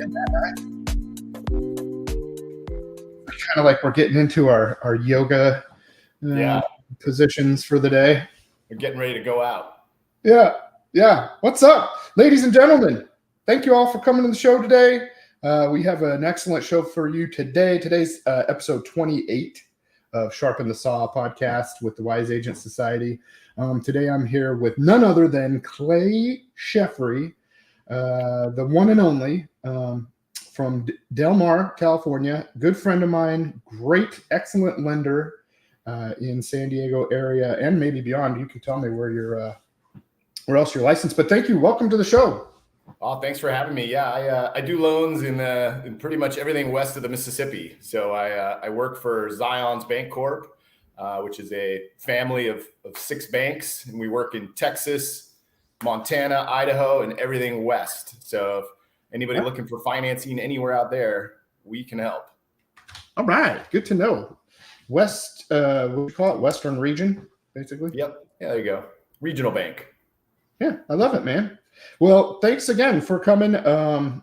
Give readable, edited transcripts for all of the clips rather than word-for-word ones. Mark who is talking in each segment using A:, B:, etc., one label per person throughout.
A: Kind of like we're getting into our yoga positions for the day.
B: We're getting ready to go out.
A: Yeah. What's up, ladies and gentlemen? Thank you all for coming to the show today. We have an excellent show for you today. Today's episode 28 of Sharpen the Saw podcast with the Wise Agent Society. Today I'm here with none other than Clay Sheffrey, the one and only from Del Mar, California. Good friend of mine, great, excellent lender in San Diego area and maybe beyond. You can tell me where else you're licensed. But thank you. Welcome to the show.
B: Oh, thanks for having me. Yeah, I do loans in pretty much everything west of the Mississippi. So I work for Zion's Bank Corp, which is a family of 6 banks, and we work in Texas, Montana, Idaho, and everything west. So if anybody looking for financing anywhere out there, we can help.
A: All right, good to know. West, what do you call it? Western region, basically.
B: Yep. Yeah, there you go. Regional bank.
A: Yeah, I love it, man. Well, thanks again for coming. The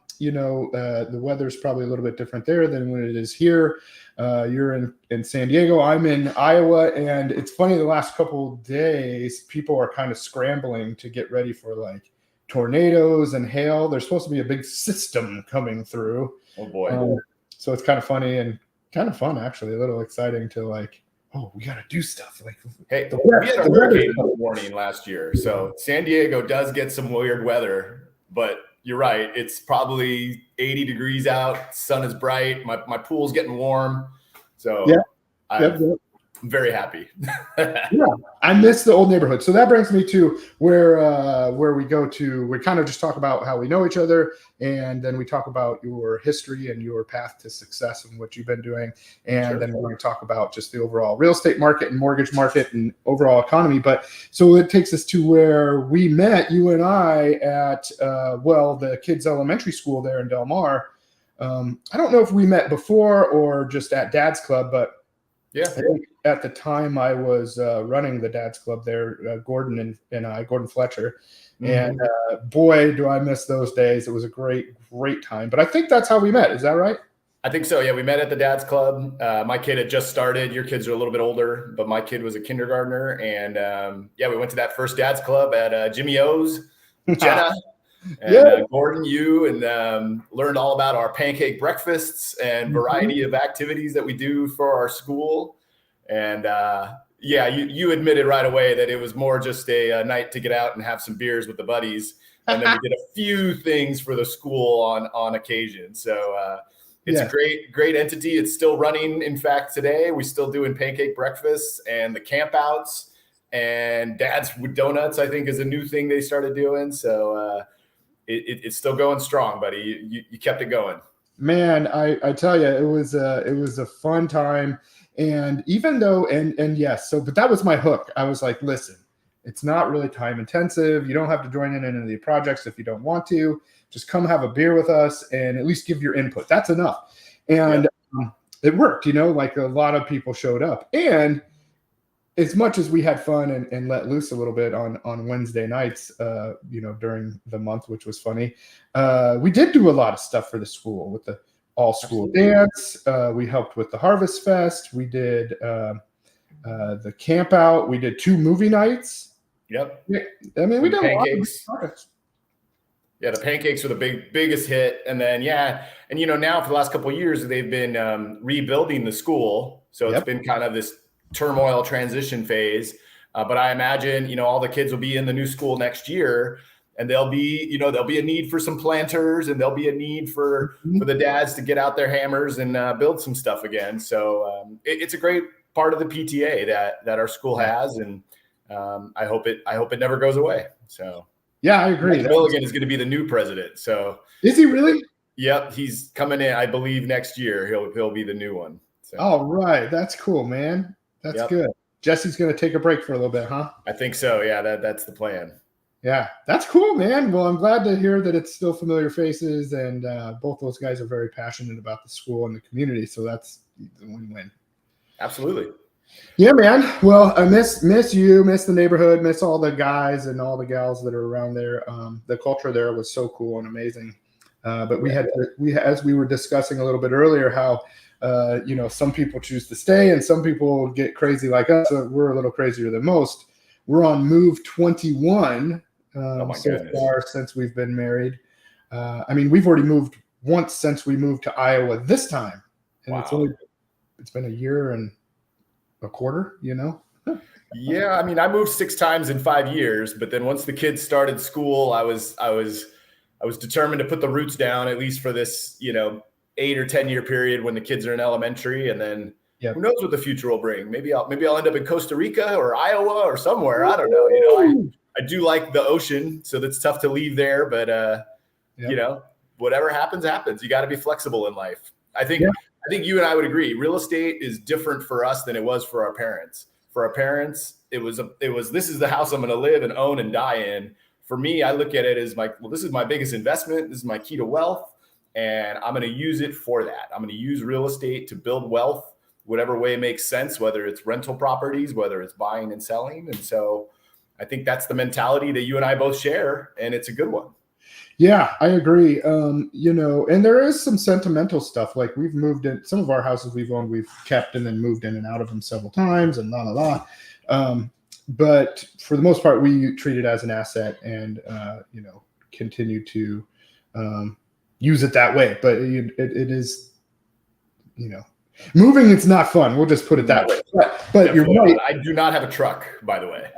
A: weather's probably a little bit different there than when it is here. You're in San Diego. I'm in Iowa. And it's funny, the last couple of days, people are kind of scrambling to get ready for like tornadoes and hail. There's supposed to be a big system coming through.
B: Oh, boy.
A: So it's kind of funny and kind of fun, actually, a little exciting to like, oh, we got to do stuff. Like,
B: hey, we had a hurricane warning last year. So San Diego does get some weird weather, but you're right. It's probably 80 degrees out. Sun is bright. My pool's getting warm. So I'm very happy.
A: Yeah, I miss the old neighborhood. So that brings me to where we go to. We kind of just talk about how we know each other, and then we talk about your history and your path to success and what you've been doing. And then we're going to talk about just the overall real estate market and mortgage market and overall economy. But so it takes us to where we met, you and I, at the kids' elementary school there in Del Mar. I don't know if we met before or just at Dad's Club, but I think at the time I was running the Dad's Club there, Gordon Fletcher. And boy, do I miss those days. It was a great time. But I think that's how we met. Is that right?
B: I think so. Yeah, we met at the Dad's Club. My kid had just started. Your kids are a little bit older, but my kid was a kindergartner. And we went to that first Dad's Club at Jimmy O's, Jenna. And Gordon, you, and learned all about our pancake breakfasts and variety of activities that we do for our school. And you admitted right away that it was more just a night to get out and have some beers with the buddies. And then we did a few things for the school on occasion. So it's a great entity. It's still running. In fact, today we're still doing pancake breakfasts and the campouts, and Dad's with Donuts, I think, is a new thing they started doing. So it's still going strong, buddy. You kept it going.
A: Man, I tell you, it was a fun time. And even though, but that was my hook. I was like, listen, it's not really time intensive. You don't have to join in any of the projects if you don't want to. Just come have a beer with us and at least give your input. That's enough. And it worked, like a lot of people showed up. And as much as we had fun and let loose a little bit on Wednesday nights, during the month, which was funny, we did do a lot of stuff for the school with the all school dance. We helped with the Harvest Fest. We did the camp out. We did 2 movie nights.
B: Yep.
A: I mean, we did
B: pancakes. Yeah, the pancakes were the biggest hit. And then, now for the last couple of years, they've been rebuilding the school. So it's been kind of this turmoil transition phase. But I imagine, all the kids will be in the new school next year. And there'll be a need for some planters, and there'll be a need for the dads to get out their hammers and build some stuff again. So it's a great part of the PTA that our school has, and I hope it never goes away. So
A: I agree.
B: Milligan is going to be the new president. So
A: is he really?
B: Yep, he's coming in. I believe next year he'll be the new one. So.
A: All right, that's cool, man. That's good. Jesse's going to take a break for a little bit, huh?
B: I think so. Yeah, that's the plan.
A: Yeah, that's cool, man. Well, I'm glad to hear that it's still familiar faces, and both those guys are very passionate about the school and the community. So that's a win-win.
B: Absolutely.
A: Yeah, man. Well, I miss you, miss the neighborhood, miss all the guys and all the gals that are around there. The culture there was so cool and amazing. But as we were discussing a little bit earlier, how some people choose to stay and some people get crazy like us. So we're a little crazier than most. We're on move 21 so far since we've been married. We've already moved once since we moved to Iowa this time, and it's been a year and a quarter.
B: Yeah, I moved 6 times in 5 years, but then once the kids started school, I was determined to put the roots down, at least for this 8 or 10 year period when the kids are in elementary, and then who knows what the future will bring. Maybe I'll end up in Costa Rica or Iowa or somewhere. I don't know. I do like the ocean, so that's tough to leave there, but whatever happens. You got to be flexible in life. I think you and I would agree. Real estate is different for us than it was for our parents. For our parents, it was this is the house I'm going to live and own and die in. For me, I look at it as this is my biggest investment. This is my key to wealth, and I'm going to use it for that. I'm going to use real estate to build wealth, whatever way makes sense, whether it's rental properties, whether it's buying and selling. And so I think that's the mentality that you and I both share, and it's a good one.
A: Yeah, I agree. And there is some sentimental stuff. Like we've moved in some of our houses we've owned, we've kept and then moved in and out of them several times and but for the most part, we treat it as an asset and, continue to use it that way. But it is, moving, it's not fun. We'll just put it that way. But you're right.
B: I do not have a truck, by the way.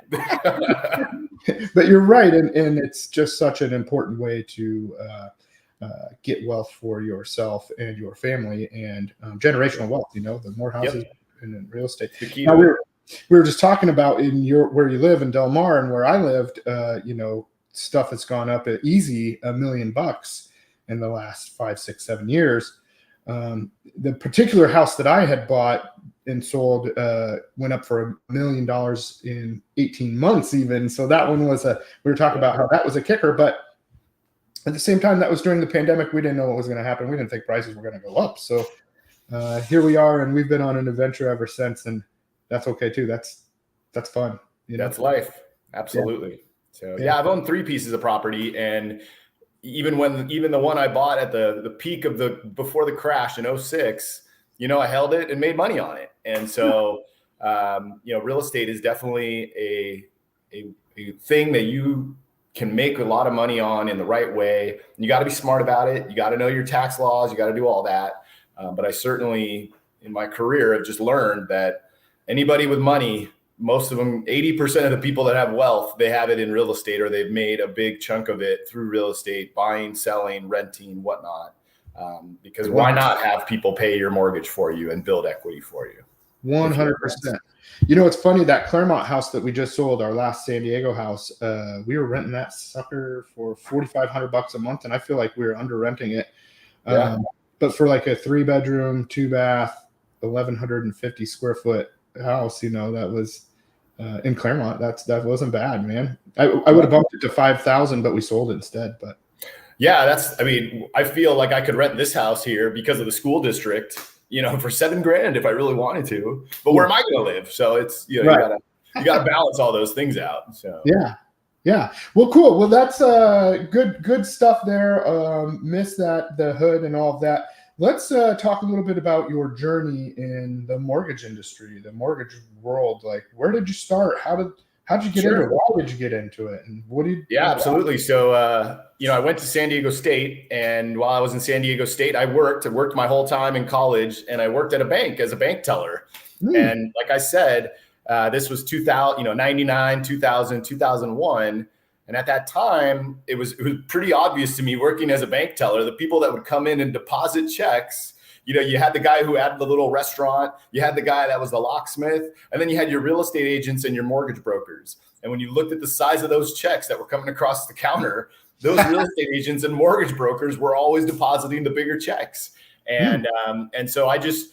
A: But you're right. And it's just such an important way to get wealth for yourself and your family and generational wealth, the more houses in real estate. Now, we were just talking about where you live in Del Mar and where I lived, stuff has gone up at easy $1 million in the last 5, 6, 7 years. The particular house that I had bought and sold went up for $1 million in 18 months even. So that one was we were talking about how that was a kicker, but at the same time, that was during the pandemic. We didn't know what was going to happen. We didn't think prices were going to go up. So here we are, and we've been on an adventure ever since. And that's okay too. That's fun.
B: That's life. Absolutely. Yeah. So I've owned 3 pieces of property, and even the one I bought at the peak of before the crash in 2006, I held it and made money on it. And so, real estate is definitely a thing that you can make a lot of money on in the right way. And you got to be smart about it. You got to know your tax laws. You got to do all that. But I certainly, in my career, have just learned that anybody with money, most of them, 80% of the people that have wealth, they have it in real estate, or they've made a big chunk of it through real estate, buying, selling, renting, whatnot. Because why not have people pay your mortgage for you and build equity for you?
A: 100%. It's funny, that Claremont house that we just sold, our last San Diego house, we were renting that sucker for $4,500 a month, and I feel like we were under renting it. But for like a 3-bedroom, 2-bath, 1,150 square foot house, that was in Claremont. That wasn't bad, man. I would have bumped it to 5,000, but we sold it instead. But
B: yeah, I feel like I could rent this house here because of the school district, for $7,000 if I really wanted to. But where am I going to live? So it's right. you gotta balance all those things out. So
A: yeah. Well, cool. Well, that's good stuff there. Missed the hood and all of that. Let's talk a little bit about your journey in the mortgage industry, the mortgage world. Like, where did you start? How did you get into it? Why did you get into it? And what did you?
B: Yeah, absolutely. So, I went to San Diego State, and while I was in San Diego State, I worked my whole time in college, and I worked at a bank as a bank teller. And like I said, this was 99, 2000, 2001. And at that time, it was pretty obvious to me, working as a bank teller, the people that would come in and deposit checks. You had the guy who had the little restaurant, you had the guy that was the locksmith, and then you had your real estate agents and your mortgage brokers. And when you looked at the size of those checks that were coming across the counter, those real estate agents and mortgage brokers were always depositing the bigger checks. And so I just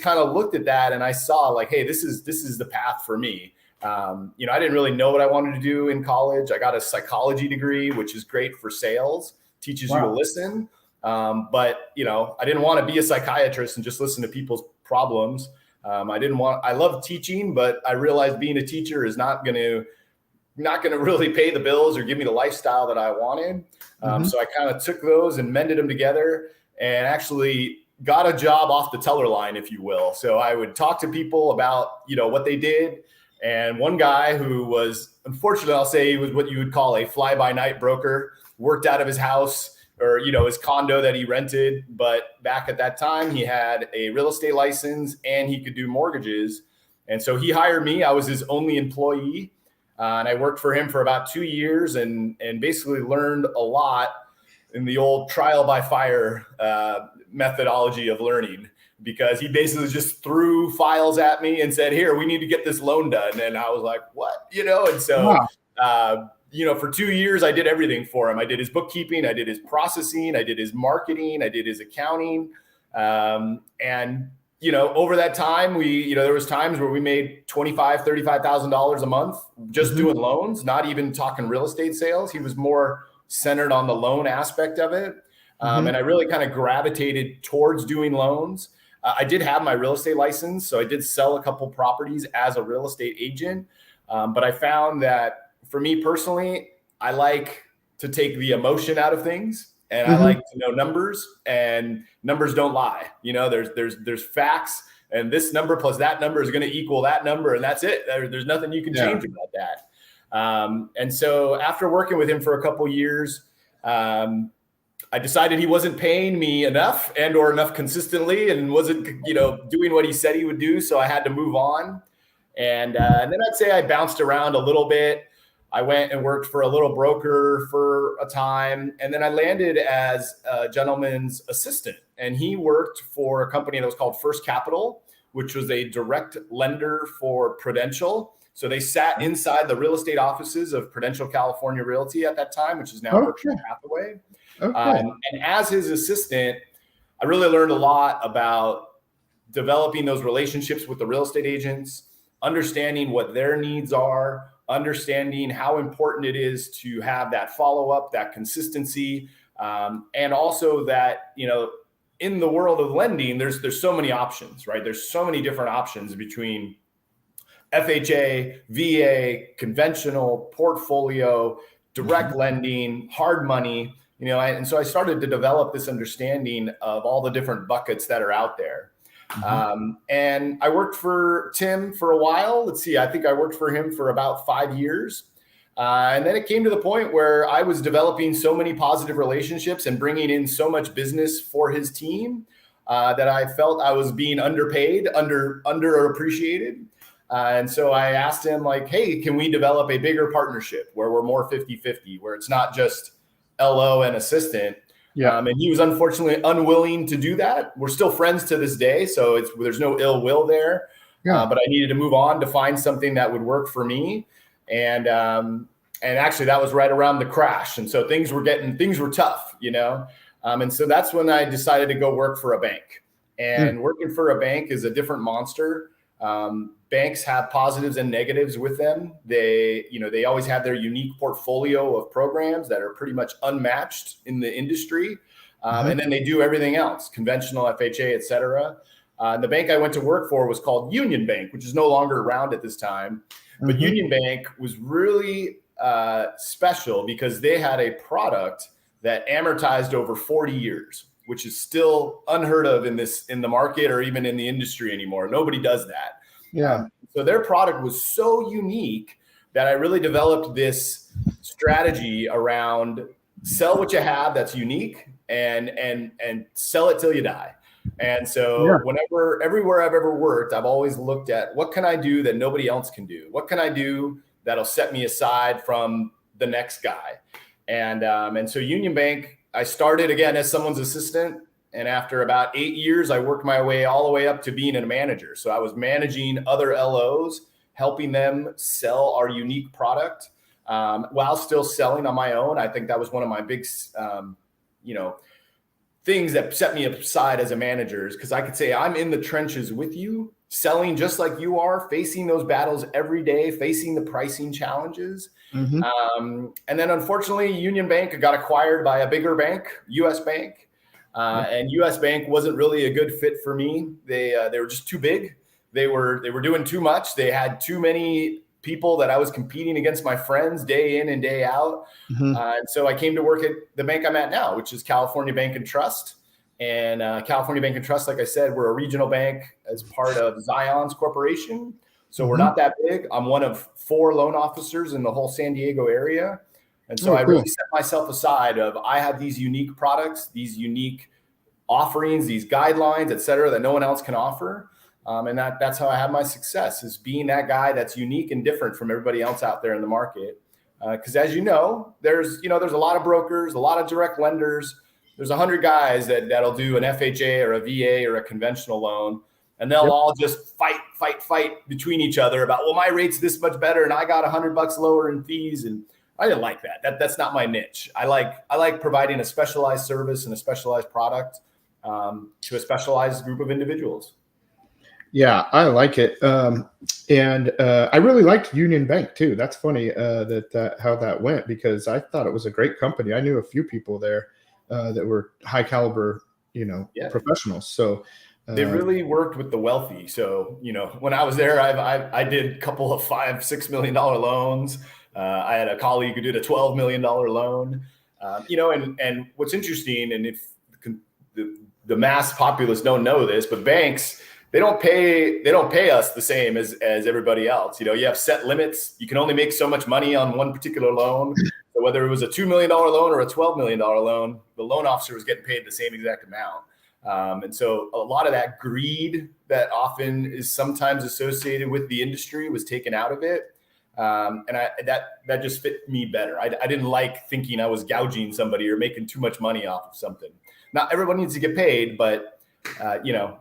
B: kind of looked at that, and I saw like, hey, this is the path for me. I didn't really know what I wanted to do in college. I got a psychology degree, which is great for sales, teaches you to listen. But I didn't want to be a psychiatrist and just listen to people's problems. I love teaching, but I realized being a teacher is not going to not going to really pay the bills or give me the lifestyle that I wanted. So I kind of took those and mended them together and actually got a job off the teller line, if you will. So I would talk to people about, what they did. And one guy who was, unfortunately, I'll say he was what you would call a fly-by-night broker, worked out of his house or, his condo that he rented. But back at that time, he had a real estate license and he could do mortgages. And so he hired me. I was his only employee. And I worked for him for about 2 years and basically learned a lot in the old trial by fire methodology of learning, because he basically just threw files at me and said, here, we need to get this loan done. And I was like, what? And so, for 2 years, I did everything for him. I did his bookkeeping, I did his processing, I did his marketing, I did his accounting. And over that time, there was times where we made $25,000, $35,000 a month just doing loans, not even talking real estate sales. He was more centered on the loan aspect of it. And I really kind of gravitated towards doing loans. I did have my real estate license, so I did sell a couple properties as a real estate agent. But I found that for me personally, I like to take the emotion out of things, and I like to know numbers, and numbers don't lie. There's facts, and this number plus that number is going to equal that number, and that's it. There's nothing you can change about that. And so after working with him for a couple years, I decided he wasn't paying me enough or enough consistently, and wasn't, doing what he said he would do. So I had to move on. And then I'd say I bounced around a little bit. I went and worked for a little broker for a time. And then I landed as a gentleman's assistant. And he worked for a company that was called First Capital, which was a direct lender for Prudential. So they sat inside the real estate offices of Prudential California Realty at that time, which is now Berkshire Hathaway. And as his assistant, I really learned a lot about developing those relationships with the real estate agents, understanding what their needs are, understanding how important it is to have that follow-up, that consistency, and also that, in the world of lending, there's so many options, right? There's so many different options between FHA, VA, conventional, portfolio, direct lending, hard money. And so I started to develop this understanding of all the different buckets that are out there. And I worked for Tim for a while. I think I worked for him for about 5 years. And then it came to the point where I was developing so many positive relationships and bringing in so much business for his team that I felt I was being underpaid, underappreciated. And so I asked him, like, hey, can we develop a bigger partnership where we're more 50-50, where it's not just LO and assistant? And he was unfortunately unwilling to do that. We're still friends to this day, so there's no ill will there. But I needed to move on to find something that would work for me. And actually that was right around the crash. And so things were tough, and so that's when I decided to go work for a bank. And working for a bank is a different monster. Banks have positives and negatives with them. They always have their unique portfolio of programs that are pretty much unmatched in the industry. And then they do everything else, conventional, FHA, et cetera. The bank I went to work for was called Union Bank, which is no longer around at this time. But Union Bank was really special because they had a product that amortized over 40 years, which is still unheard of in the market or even in the industry anymore. Nobody does that. So their product was so unique that I really developed this strategy around sell what you have that's unique and sell it till you die. And so everywhere I've ever worked, I've always looked at what can I do that nobody else can do? What can I do that'll set me aside from the next guy? And so Union Bank, I started again as someone's assistant. And after about 8 years, I worked my way all the way up to being a manager. So I was managing other LOs, helping them sell our unique product while still selling on my own. I think that was one of my big, things that set me aside as a manager, is because I could say I'm in the trenches with you, selling just like you are, facing those battles every day, facing the pricing challenges. And then unfortunately, Union Bank got acquired by a bigger bank, US Bank. And US Bank wasn't really a good fit for me. They were just too big. They were doing too much. They had too many people that I was competing against my friends day in and day out.
A: Mhm.
B: And so I came to work at the bank I'm at now, which is California Bank and Trust. And California Bank and Trust, like I said, we're a regional bank as part of Zion's Corporation. So we're not that big. I'm one of 4 loan officers in the whole San Diego area. And so I really set myself aside of I have these unique products, these unique offerings, these guidelines, et cetera, that no one else can offer. And that's how I have my success, is being that guy that's unique and different from everybody else out there in the market. Because as you know, there's a lot of brokers, a lot of direct lenders. There's 100 guys that'll do an FHA or a VA or a conventional loan, and they'll all just fight between each other about, well, my rate's this much better, and I got $100 lower in fees, and I didn't like that. That's not my niche. I like providing a specialized service and a specialized product to a specialized group of individuals.
A: Yeah, I like it. And I really liked Union Bank too. That's funny that how that went, because I thought it was a great company. I knew a few people there that were high caliber, professionals. So
B: they really worked with the wealthy. So, when I was there, I did a couple of $5-6 million loans. I had a colleague who did a $12 million loan. And what's interesting, and if the mass populace don't know this, but banks, they don't pay us the same as everybody else. You have set limits. You can only make so much money on one particular loan. So whether it was a $2 million loan or a $12 million loan, the loan officer was getting paid the same exact amount. And so a lot of that greed that often is sometimes associated with the industry was taken out of it. And that just fit me better. I didn't like thinking I was gouging somebody or making too much money off of something. Not everyone needs to get paid, but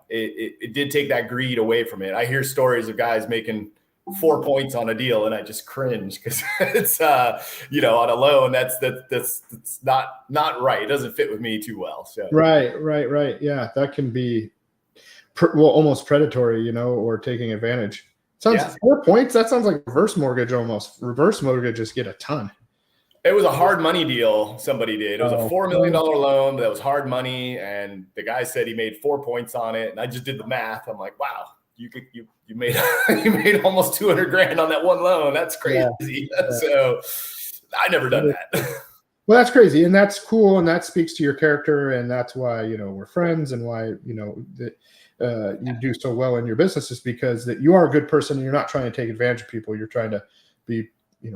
B: it did take that greed away from it. I hear stories of guys making 4 points on a deal, and I just cringe because it's on a loan that's not right. It doesn't fit with me too well. So
A: right. Yeah, that can be almost predatory, or taking advantage. Sounds 4 points. That sounds like reverse mortgage almost. Reverse mortgages get a ton.
B: It was a hard money deal somebody did. It was a $4 million loan that was hard money, and the guy said he made 4 points on it. And I just did the math. I'm like, wow, you made you made almost $200,000 on that one loan. That's crazy. Yeah. So I never done that.
A: Well, that's crazy, and that's cool, and that speaks to your character, and that's why we're friends, and why that you do so well in your business, is because that you are a good person, and you're not trying to take advantage of people. You're trying to be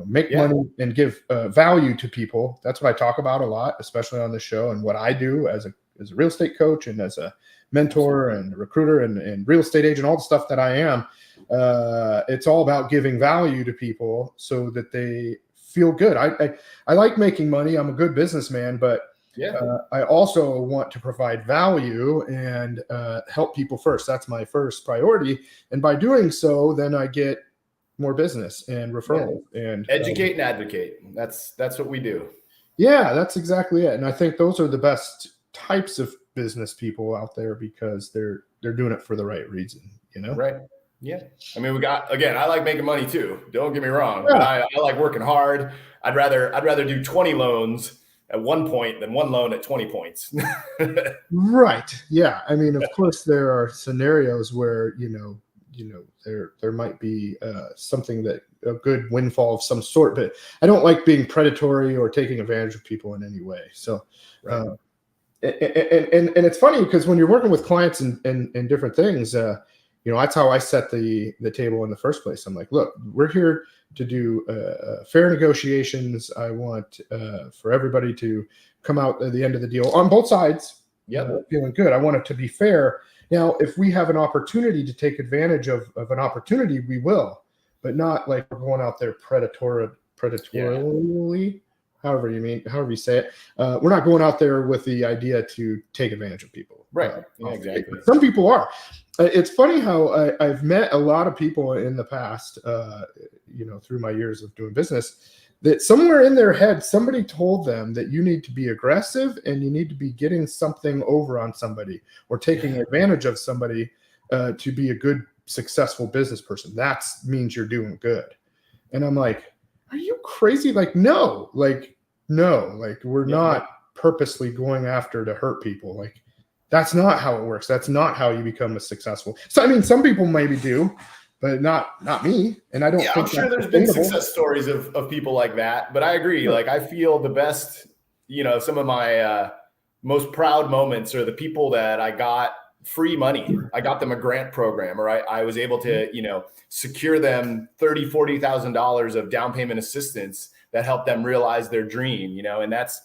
A: make money and give value to people. That's what I talk about a lot, especially on the show, and what I do as a real estate coach and as a mentor and a recruiter and real estate agent, all the stuff that I am. It's all about giving value to people so that they feel good. I like making money. I'm a good businessman, but I also want to provide value and help people first. That's my first priority. And by doing so, then I get more business and referrals and
B: educate and advocate. That's what we do.
A: Yeah, that's exactly it. And I think those are the best types of business people out there, because they're doing it for the right reason,
B: Right. Yeah. I mean, I like making money too. Don't get me wrong. But I like working hard. I'd rather do 20 loans at 1 point than one loan at 20 points.
A: Right. Yeah. I mean, of course there are scenarios where, there might be something that a good windfall of some sort, but I don't like being predatory or taking advantage of people in any way. So, and it's funny because when you're working with clients and different things, that's how I set the table in the first place. I'm like, look, we're here to do fair negotiations. I want for everybody to come out at the end of the deal on both sides. Feeling good. I want it to be fair. Now, if we have an opportunity to take advantage of an opportunity, we will, but not like we're going out there predatorily, however you say it. We're not going out there with the idea to take advantage of people.
B: Right. Exactly.
A: Some people are. It's funny how I've met a lot of people in the past, through my years of doing business, that somewhere in their head, somebody told them that you need to be aggressive and you need to be getting something over on somebody or taking advantage of somebody to be a good, successful business person. That means you're doing good. And I'm like, are you crazy? No, we're not purposely going after to hurt people. That's not how it works. That's not how you become a successful. So, I mean, some people maybe do, but not me. And I don't
B: Yeah,
A: think
B: I'm sure
A: that's
B: there's been
A: sustainable.
B: success stories of people like that, but I agree. Like I feel the best, some of my most proud moments are the people that I got free money. I got them a grant program, or I was able to, secure them $30,000-$40,000 of down payment assistance that helped them realize their dream, and that's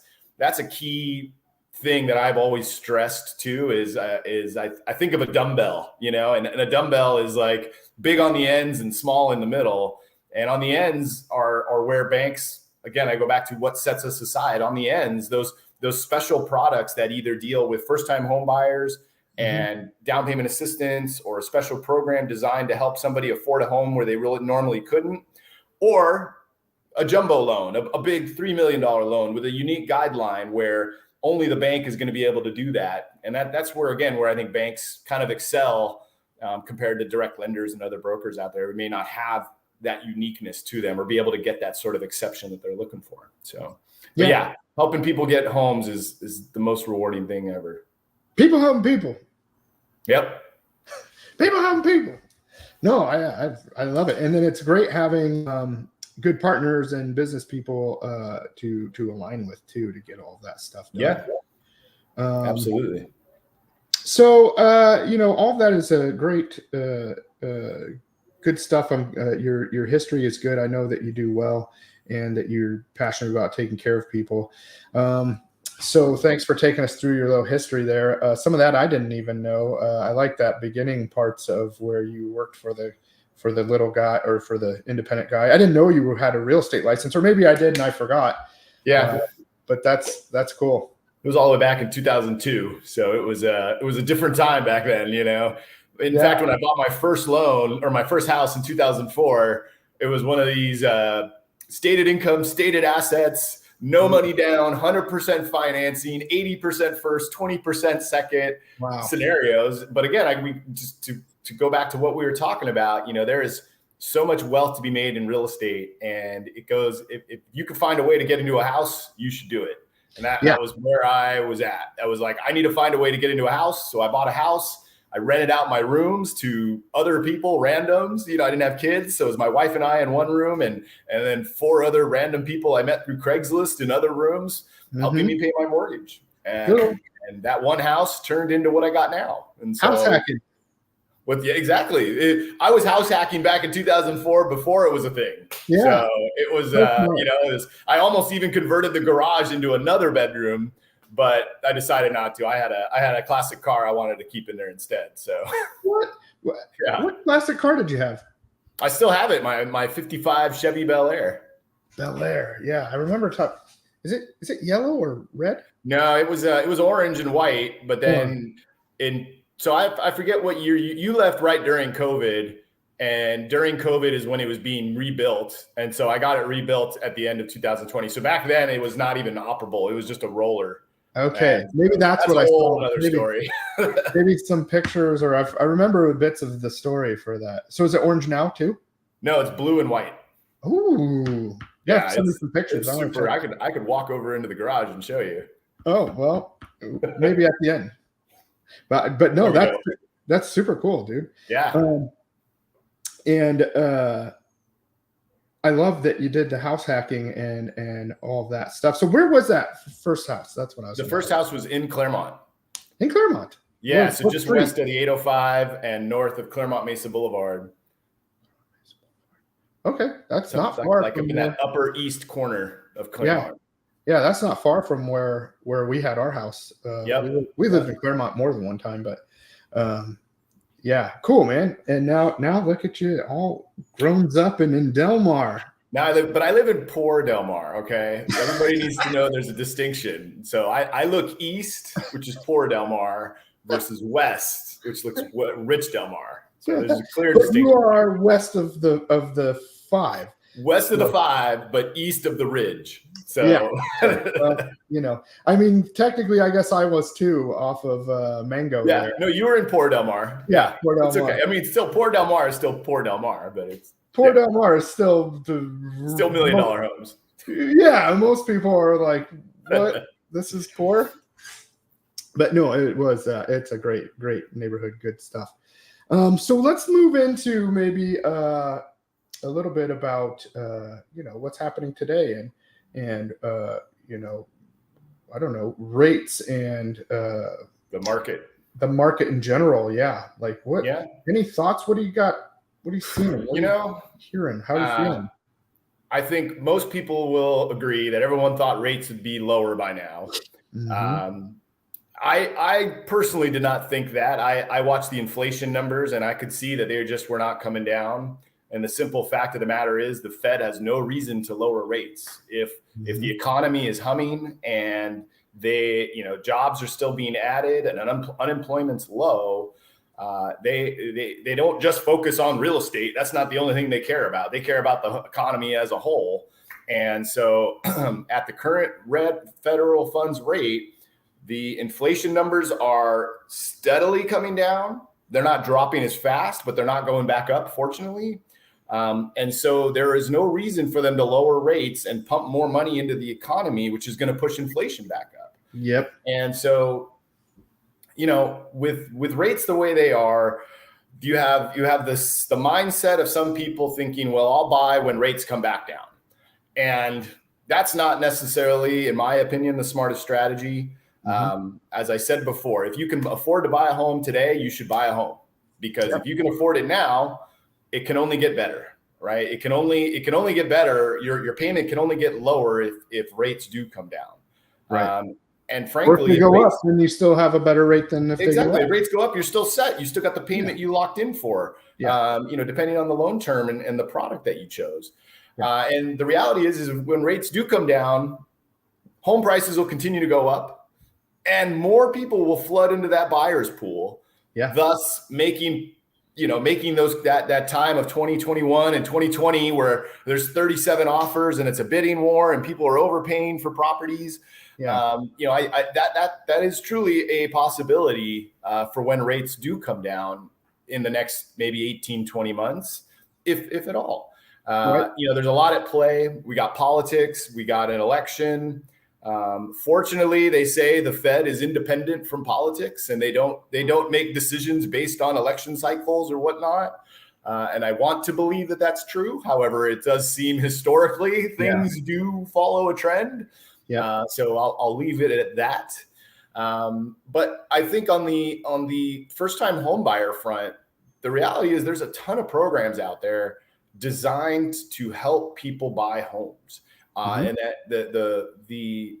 B: a key thing that I've always stressed too is I think of a dumbbell, and a dumbbell is like big on the ends and small in the middle. And on the ends are where banks, again, I go back to what sets us aside. On the ends, those special products that either deal with first-time home buyers and down payment assistance, or a special program designed to help somebody afford a home where they really normally couldn't, or a jumbo loan, a big $3 million loan with a unique guideline where only the bank is going to be able to do that. And that's where I think banks kind of excel compared to direct lenders and other brokers out there who may not have that uniqueness to them or be able to get that sort of exception that they're looking for. So, yeah, helping people get homes is the most rewarding thing ever.
A: People helping people.
B: Yep.
A: People helping people. No, I love it. And then it's great having good partners and business people to align with too, to get all of that stuff done.
B: Yeah, absolutely.
A: So, all of that is a great, good stuff. Your history is good. I know that you do well and that you're passionate about taking care of people. So thanks for taking us through your little history there. Some of that I didn't even know. I like that beginning parts of where you worked for the little guy, or for the independent guy. I didn't know you had a real estate license, or maybe I did and I forgot.
B: Yeah.
A: But that's cool.
B: It was all the way back in 2002. So it was a different time back then, In fact, when I bought my first loan, or my first house in 2004, it was one of these stated income, stated assets, no money down, 100% financing, 80% first, 20% second scenarios. But again, to go back to what we were talking about, there is so much wealth to be made in real estate, and it goes, if you can find a way to get into a house, you should do it. And that was where I was at. I was like, I need to find a way to get into a house. So I bought a house. I rented out my rooms to other people, randoms. I didn't have kids. So it was my wife and I in one room, and then 4 other random people I met through Craigslist in other rooms, helping me pay my mortgage. And that one house turned into what I got now. And so,
A: house hacking.
B: Exactly. I was house hacking back in 2004 before it was a thing.
A: Yeah.
B: So it was, I almost even converted the garage into another bedroom, but I decided not to. I had a classic car I wanted to keep in there instead. So
A: what classic car did you have?
B: I still have it. My 55 Chevy Bel Air.
A: Bel Air. Yeah. I remember is it yellow or red?
B: No, it was orange and white, but then so I forget what year you left right during COVID, and during COVID is when it was being rebuilt. And so I got it rebuilt at the end of 2020. So back then it was not even operable. It was just a roller.
A: Okay. Maybe that's what I saw.
B: Another story.
A: Maybe some pictures, or I remember bits of the story for that. So is it orange now too?
B: No, it's blue and white.
A: Ooh. Yeah, send me some pictures.
B: It's super. I could walk over into the garage and show you.
A: Oh, well, maybe at the end. But no, that's super cool, dude.
B: Yeah.
A: I love that you did the house hacking and all of that stuff. So where was that first house? That's what I was.
B: The first house was in Claremont.
A: In Claremont.
B: Yeah, so just west of the 805 and north of Claremont Mesa Boulevard.
A: Okay, that's not far.
B: Like in that upper east corner of Claremont.
A: Yeah, that's not far from where we had our house. We lived in Claremont more than one time, but yeah, cool, man. And now look at you, all grown up and in Del Mar.
B: Now I live in poor Del Mar. Okay, everybody needs to know there's a distinction. So I look east, which is poor Del Mar, versus west, which looks rich Del Mar. So there's a clear distinction.
A: You are west of the 5.
B: West of the 5, but east of the ridge. So
A: yeah. I mean, technically, I guess I was too, off of Mango.
B: Yeah,
A: there.
B: No, you were in Poor Del Mar.
A: Yeah, Poor Del Mar.
B: Okay. I mean, still Poor Del Mar is still Poor Del Mar, but it's
A: Del Mar is still
B: $1 million homes.
A: Yeah, most people are like, "What? This is poor." But no, it was. It's a great neighborhood, good stuff. So let's move into maybe a little bit about what's happening today and I don't know, rates and
B: the
A: market in general. Yeah, like what?
B: Yeah.
A: Any thoughts? What do you got? What are you seeing? What are you hearing? How are you feeling?
B: I think most people will agree that everyone thought rates would be lower by now.
A: Mm-hmm.
B: I personally did not think that. I watched the inflation numbers and I could see that they just were not coming down. And the simple fact of the matter is the Fed has no reason to lower rates. If the economy is humming and jobs are still being added and unemployment's low, they don't just focus on real estate. That's not the only thing they care about. They care about the economy as a whole. And so at the current federal funds rate, the inflation numbers are steadily coming down. They're not dropping as fast, but they're not going back up, fortunately. And so there is no reason for them to lower rates and pump more money into the economy, which is going to push inflation back up.
A: Yep.
B: And so, with rates the way they are, you have the mindset of some people thinking, well, I'll buy when rates come back down. And that's not necessarily, in my opinion, the smartest strategy. As I said before, if you can afford to buy a home today, you should buy a home, because if you can afford it now, it can only get better, right? It can only get better. Your payment can only get lower if rates do come down.
A: Right.
B: And frankly,
A: if they go up, then you still have a better rate than if
B: exactly.
A: they go up.
B: If rates go up, you're still set. You still got the payment you locked in for. Depending on the loan term and the product that you chose. And the reality is when rates do come down, home prices will continue to go up, and more people will flood into that buyer's pool. Thus making those that time of 2021 and 2020 where there's 37 offers and it's a bidding war and people are overpaying for properties. That is truly a possibility for when rates do come down in the next maybe 18, 20 months, if at all. There's a lot at play. We got politics, we got an election. Fortunately, they say the Fed is independent from politics and they don't make decisions based on election cycles or whatnot. And I want to believe that that's true. However, it does seem historically things do follow a trend. So I'll leave it at that. But I think on the first-time home buyer front, the reality is there's a ton of programs out there designed to help people buy homes. And that the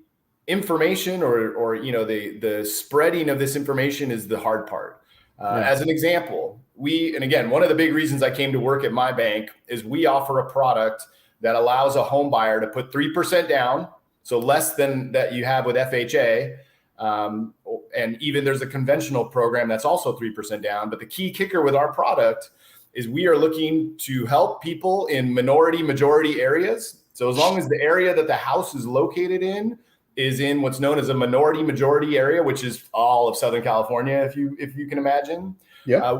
B: information or the spreading of this information is the hard part. As an example, one of the big reasons I came to work at my bank is we offer a product that allows a home buyer to put 3% down, so less than that you have with FHA. And even there's a conventional program that's also 3% down. But the key kicker with our product is we are looking to help people in majority areas. So as long as the area that the house is located in is in what's known as a majority area, which is all of Southern California, if you can imagine,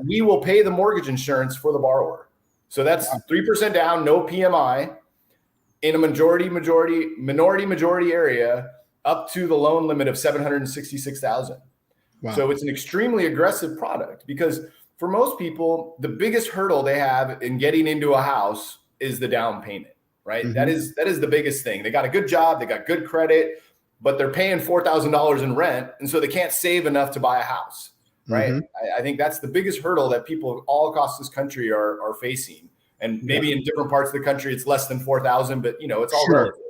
B: we will pay the mortgage insurance for the borrower. So that's 3% down, no PMI, in a minority area, up to the loan limit of $766,000. Wow. So it's an extremely aggressive product, because for most people, the biggest hurdle they have in getting into a house is the down payment. Right. That is the biggest thing. They got a good job, they got good credit, but they're paying $4,000 in rent. And so they can't save enough to buy a house. Right. I think that's the biggest hurdle that people all across this country are facing. And maybe in different parts of the country, it's less than 4,000, but it's all relative.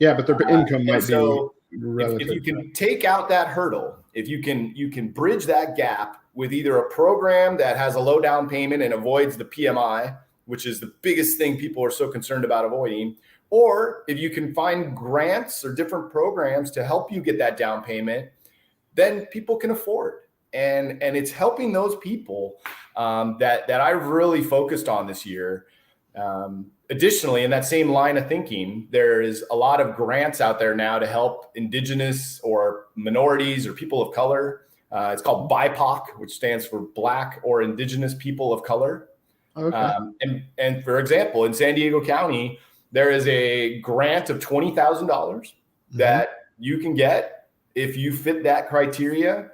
B: Yeah, but their income might be relative. If you can take out that hurdle, if you can bridge that gap with either a program that has a low down payment and avoids the PMI, which is the biggest thing people are so concerned about avoiding, or if you can find grants or different programs to help you get that down payment, then people can afford. And it's helping those people that I've really focused on this year. Additionally, in that same line of thinking, there is a lot of grants out there now to help indigenous or minorities or people of color. It's called BIPOC, which stands for Black or Indigenous People of Color. Okay. And for example, in San Diego County, there is a grant of $20,000 that you can get if you fit that criteria.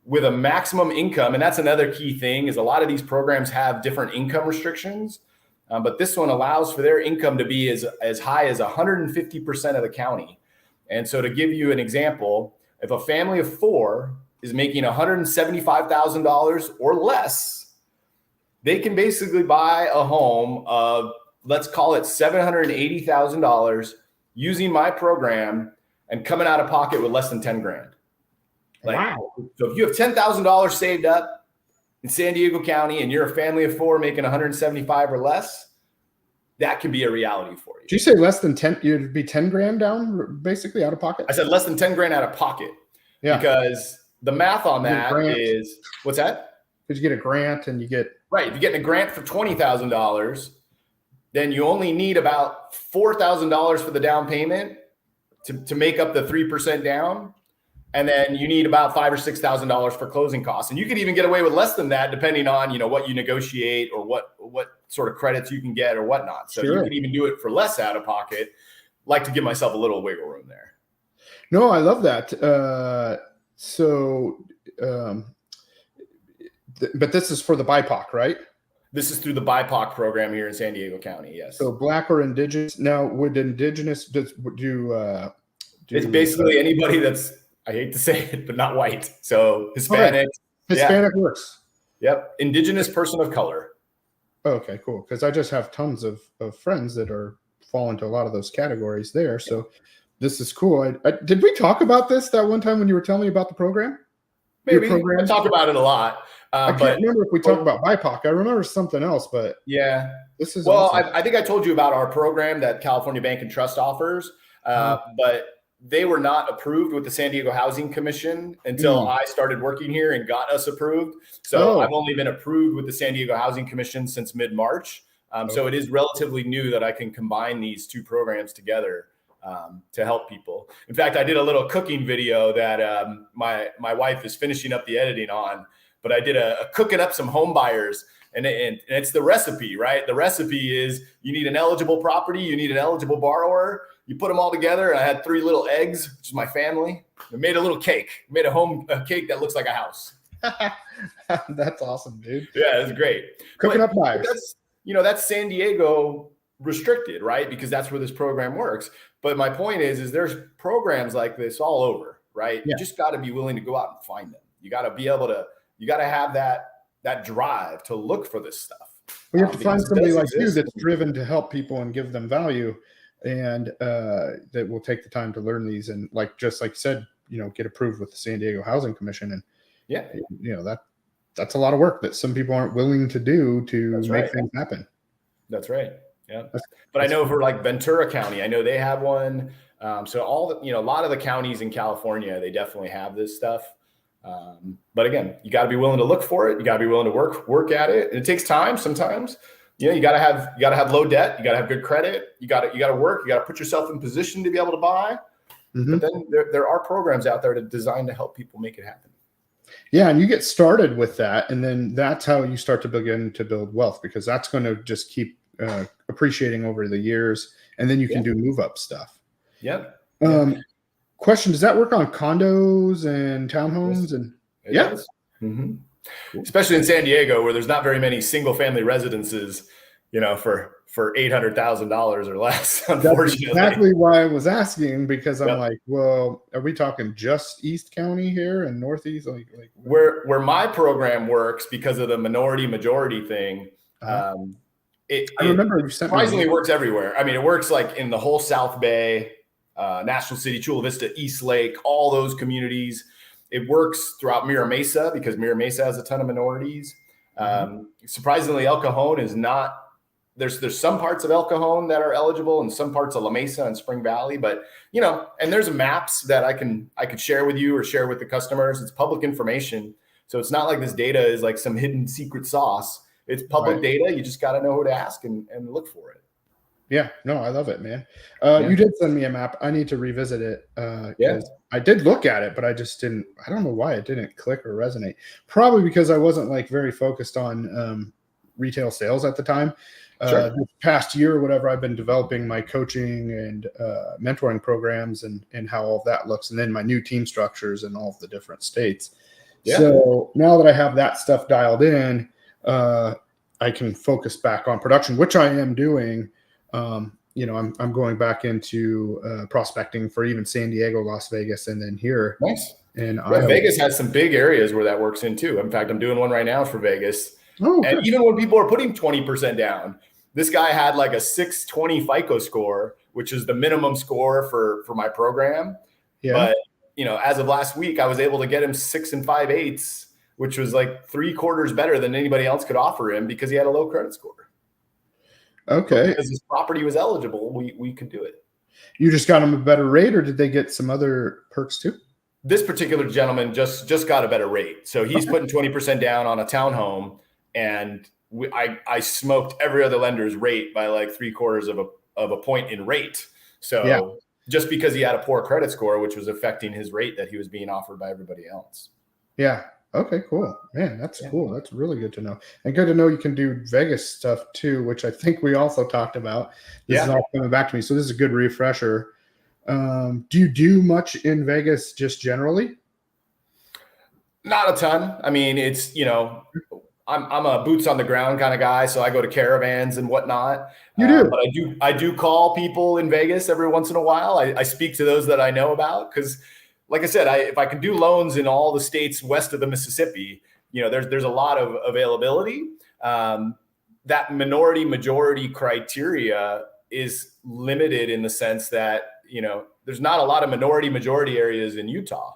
B: with a maximum income. And that's another key thing, is a lot of these programs have different income restrictions. But this one allows for their income to be as high as 150% of the county. And so to give you an example, if a family of 4 is making $175,000 or less, they can basically buy a home of, let's call it $780,000 using my program and coming out of pocket with less than 10 grand.
A: Wow.
B: So if you have $10,000 saved up in San Diego County and you're a family of 4 making 175 or less, that can be a reality for you.
A: Did you say less than 10? You'd be 10 grand down basically out of pocket?
B: I said less than 10 grand out of pocket.
A: Yeah.
B: Because the math on that is, what's that?
A: Because you get a grant and you get.
B: Right. If you get a grant for $20,000, then you only need about $4,000 for the down payment to make up the 3% down. And then you need about $5,000 or $6,000 for closing costs. And you could even get away with less than that, depending on, what you negotiate or what sort of credits you can get or whatnot. So you can even do it for less out of pocket. Like to give myself a little wiggle room there.
A: No, I love that. But this is for the BIPOC, right?
B: This is through the BIPOC program here in San Diego County. Yes.
A: So Black or Indigenous. Now, would Indigenous do?
B: It's basically anybody that's, I hate to say it, but not white. So Hispanic.
A: Hispanic works.
B: Yep. Indigenous person of color.
A: Okay, cool. Because I just have tons of friends that fall into a lot of those categories there. So this is cool. Did we talk about this that one time when you were telling me about the program?
B: Maybe. I talk about it a lot.
A: I can't remember if we talked about BIPOC. I remember something else, but
B: yeah.
A: This is
B: awesome. I think I told you about our program that California Bank and Trust offers, but they were not approved with the San Diego Housing Commission until I started working here and got us approved. So I've only been approved with the San Diego Housing Commission since mid-March. So it is relatively new that I can combine these two programs together to help people. In fact, I did a little cooking video that my wife is finishing up the editing on, but I did a cooking up some home buyers. And it's the recipe, right? The recipe is you need an eligible property, you need an eligible borrower. You put them all together, and I had 3 little eggs, which is my family. I made a little cake. Made a cake that looks like a house.
A: That's awesome, dude.
B: Yeah, it's great.
A: Cooking up buyers.
B: That's San Diego restricted, right? Because that's where this program works. But my point is there's programs like this all over, right?
A: Yeah.
B: You just got to be willing to go out and find them. You got to be able to. You got to have that drive to look for this stuff.
A: We have to find somebody like you that's driven to help people and give them value, and that will take the time to learn these, and just like you said, get approved with the San Diego Housing Commission. And that's a lot of work that some people aren't willing to do to make things happen.
B: That's right. Yeah. But I know for Ventura County, I know they have one. So a lot of the counties in California, they definitely have this stuff. But again, you got to be willing to look for it. You got to be willing to work at it. And it takes time sometimes. You got to have low debt. You got to have good credit. You got to work. You got to put yourself in position to be able to buy. Mm-hmm. But then there are programs out there designed to help people make it happen.
A: Yeah, and you get started with that, and then that's how you start to begin to build wealth, because that's going to just keep appreciating over the years, and then you can do move up stuff.
B: Yep.
A: Question: does that work on condos and townhomes? And
B: it does. Mm-hmm. Cool. Especially in San Diego, where there's not very many single family residences, for $800,000 or less. Unfortunately,
A: that's exactly why I was asking, because I'm like, well, are we talking just East County here and Northeast?
B: Where my program works, because of the minority majority thing. It surprisingly works everywhere. I mean, it works in the whole South Bay, National City, Chula Vista, East Lake, all those communities. It works throughout Mira Mesa, because Mira Mesa has a ton of minorities. Surprisingly, El Cajon is not. There's some parts of El Cajon that are eligible, and some parts of La Mesa and Spring Valley. But and there's maps that I could share with you or share with the customers. It's public information, so it's not like this data is like some hidden secret sauce. It's public data. You just got to know who to ask and look for it.
A: Yeah, no, I love it, man. You did send me a map. I need to revisit it. I did look at it, but I just didn't. I don't know why it didn't click or resonate. Probably because I wasn't very focused on retail sales at the time. This past year or whatever, I've been developing my coaching and mentoring programs and how all of that looks, and then my new team structures in all of the different states.
B: Yeah.
A: So now that I have that stuff dialed in, I can focus back on production, which I am doing. I'm going back into prospecting for even San Diego, Las Vegas, and then here
B: Nice.
A: in
B: Yeah,
A: Iowa.
B: Vegas has some big areas where that works in too. In fact, I'm doing one right now for Vegas.
A: Oh,
B: And
A: good.
B: even when people are putting 20% down, this guy had like a 620 FICO score, which is the minimum score for my program.
A: Yeah.
B: But as of last week, I was able to get him 6 5/8, which was like 3/4 better than anybody else could offer him because he had a low credit score.
A: Okay.
B: But because his property was eligible, we could do it.
A: You just got him a better rate, or did they get some other perks too?
B: This particular gentleman just got a better rate. So he's putting 20% down on a townhome, and I smoked every other lender's rate by like 3/4 of a point in rate. So just because he had a poor credit score, which was affecting his rate that he was being offered by everybody else.
A: Yeah. Okay, cool. Man, that's cool. That's really good to know. And good to know you can do Vegas stuff too, which I think we also talked about. This is all coming back to me. So this is a good refresher. Do you do much in Vegas just generally?
B: Not a ton. I mean, it's, I'm a boots on the ground kind of guy, so I go to caravans and whatnot.
A: You do,
B: but I do call people in Vegas every once in a while. I speak to those that I know about because, like I said, if I can do loans in all the states west of the Mississippi, there's a lot of availability. That minority majority criteria is limited in the sense that there's not a lot of minority majority areas in Utah,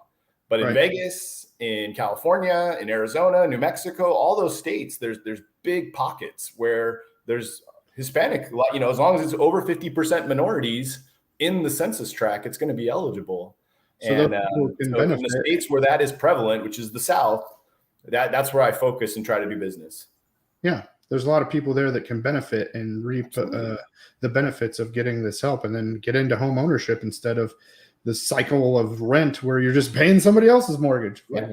B: but in Vegas, in California, in Arizona, New Mexico, all those states, there's big pockets where there's Hispanic, as long as it's over 50% minorities in the census tract, it's going to be eligible. So in the states where that is prevalent, which is the South, that's where I focus and try to do business.
A: Yeah. There's a lot of people there that can benefit and reap the benefits of getting this help and then get into home ownership instead of the cycle of rent where you're just paying somebody else's mortgage.
B: Yeah.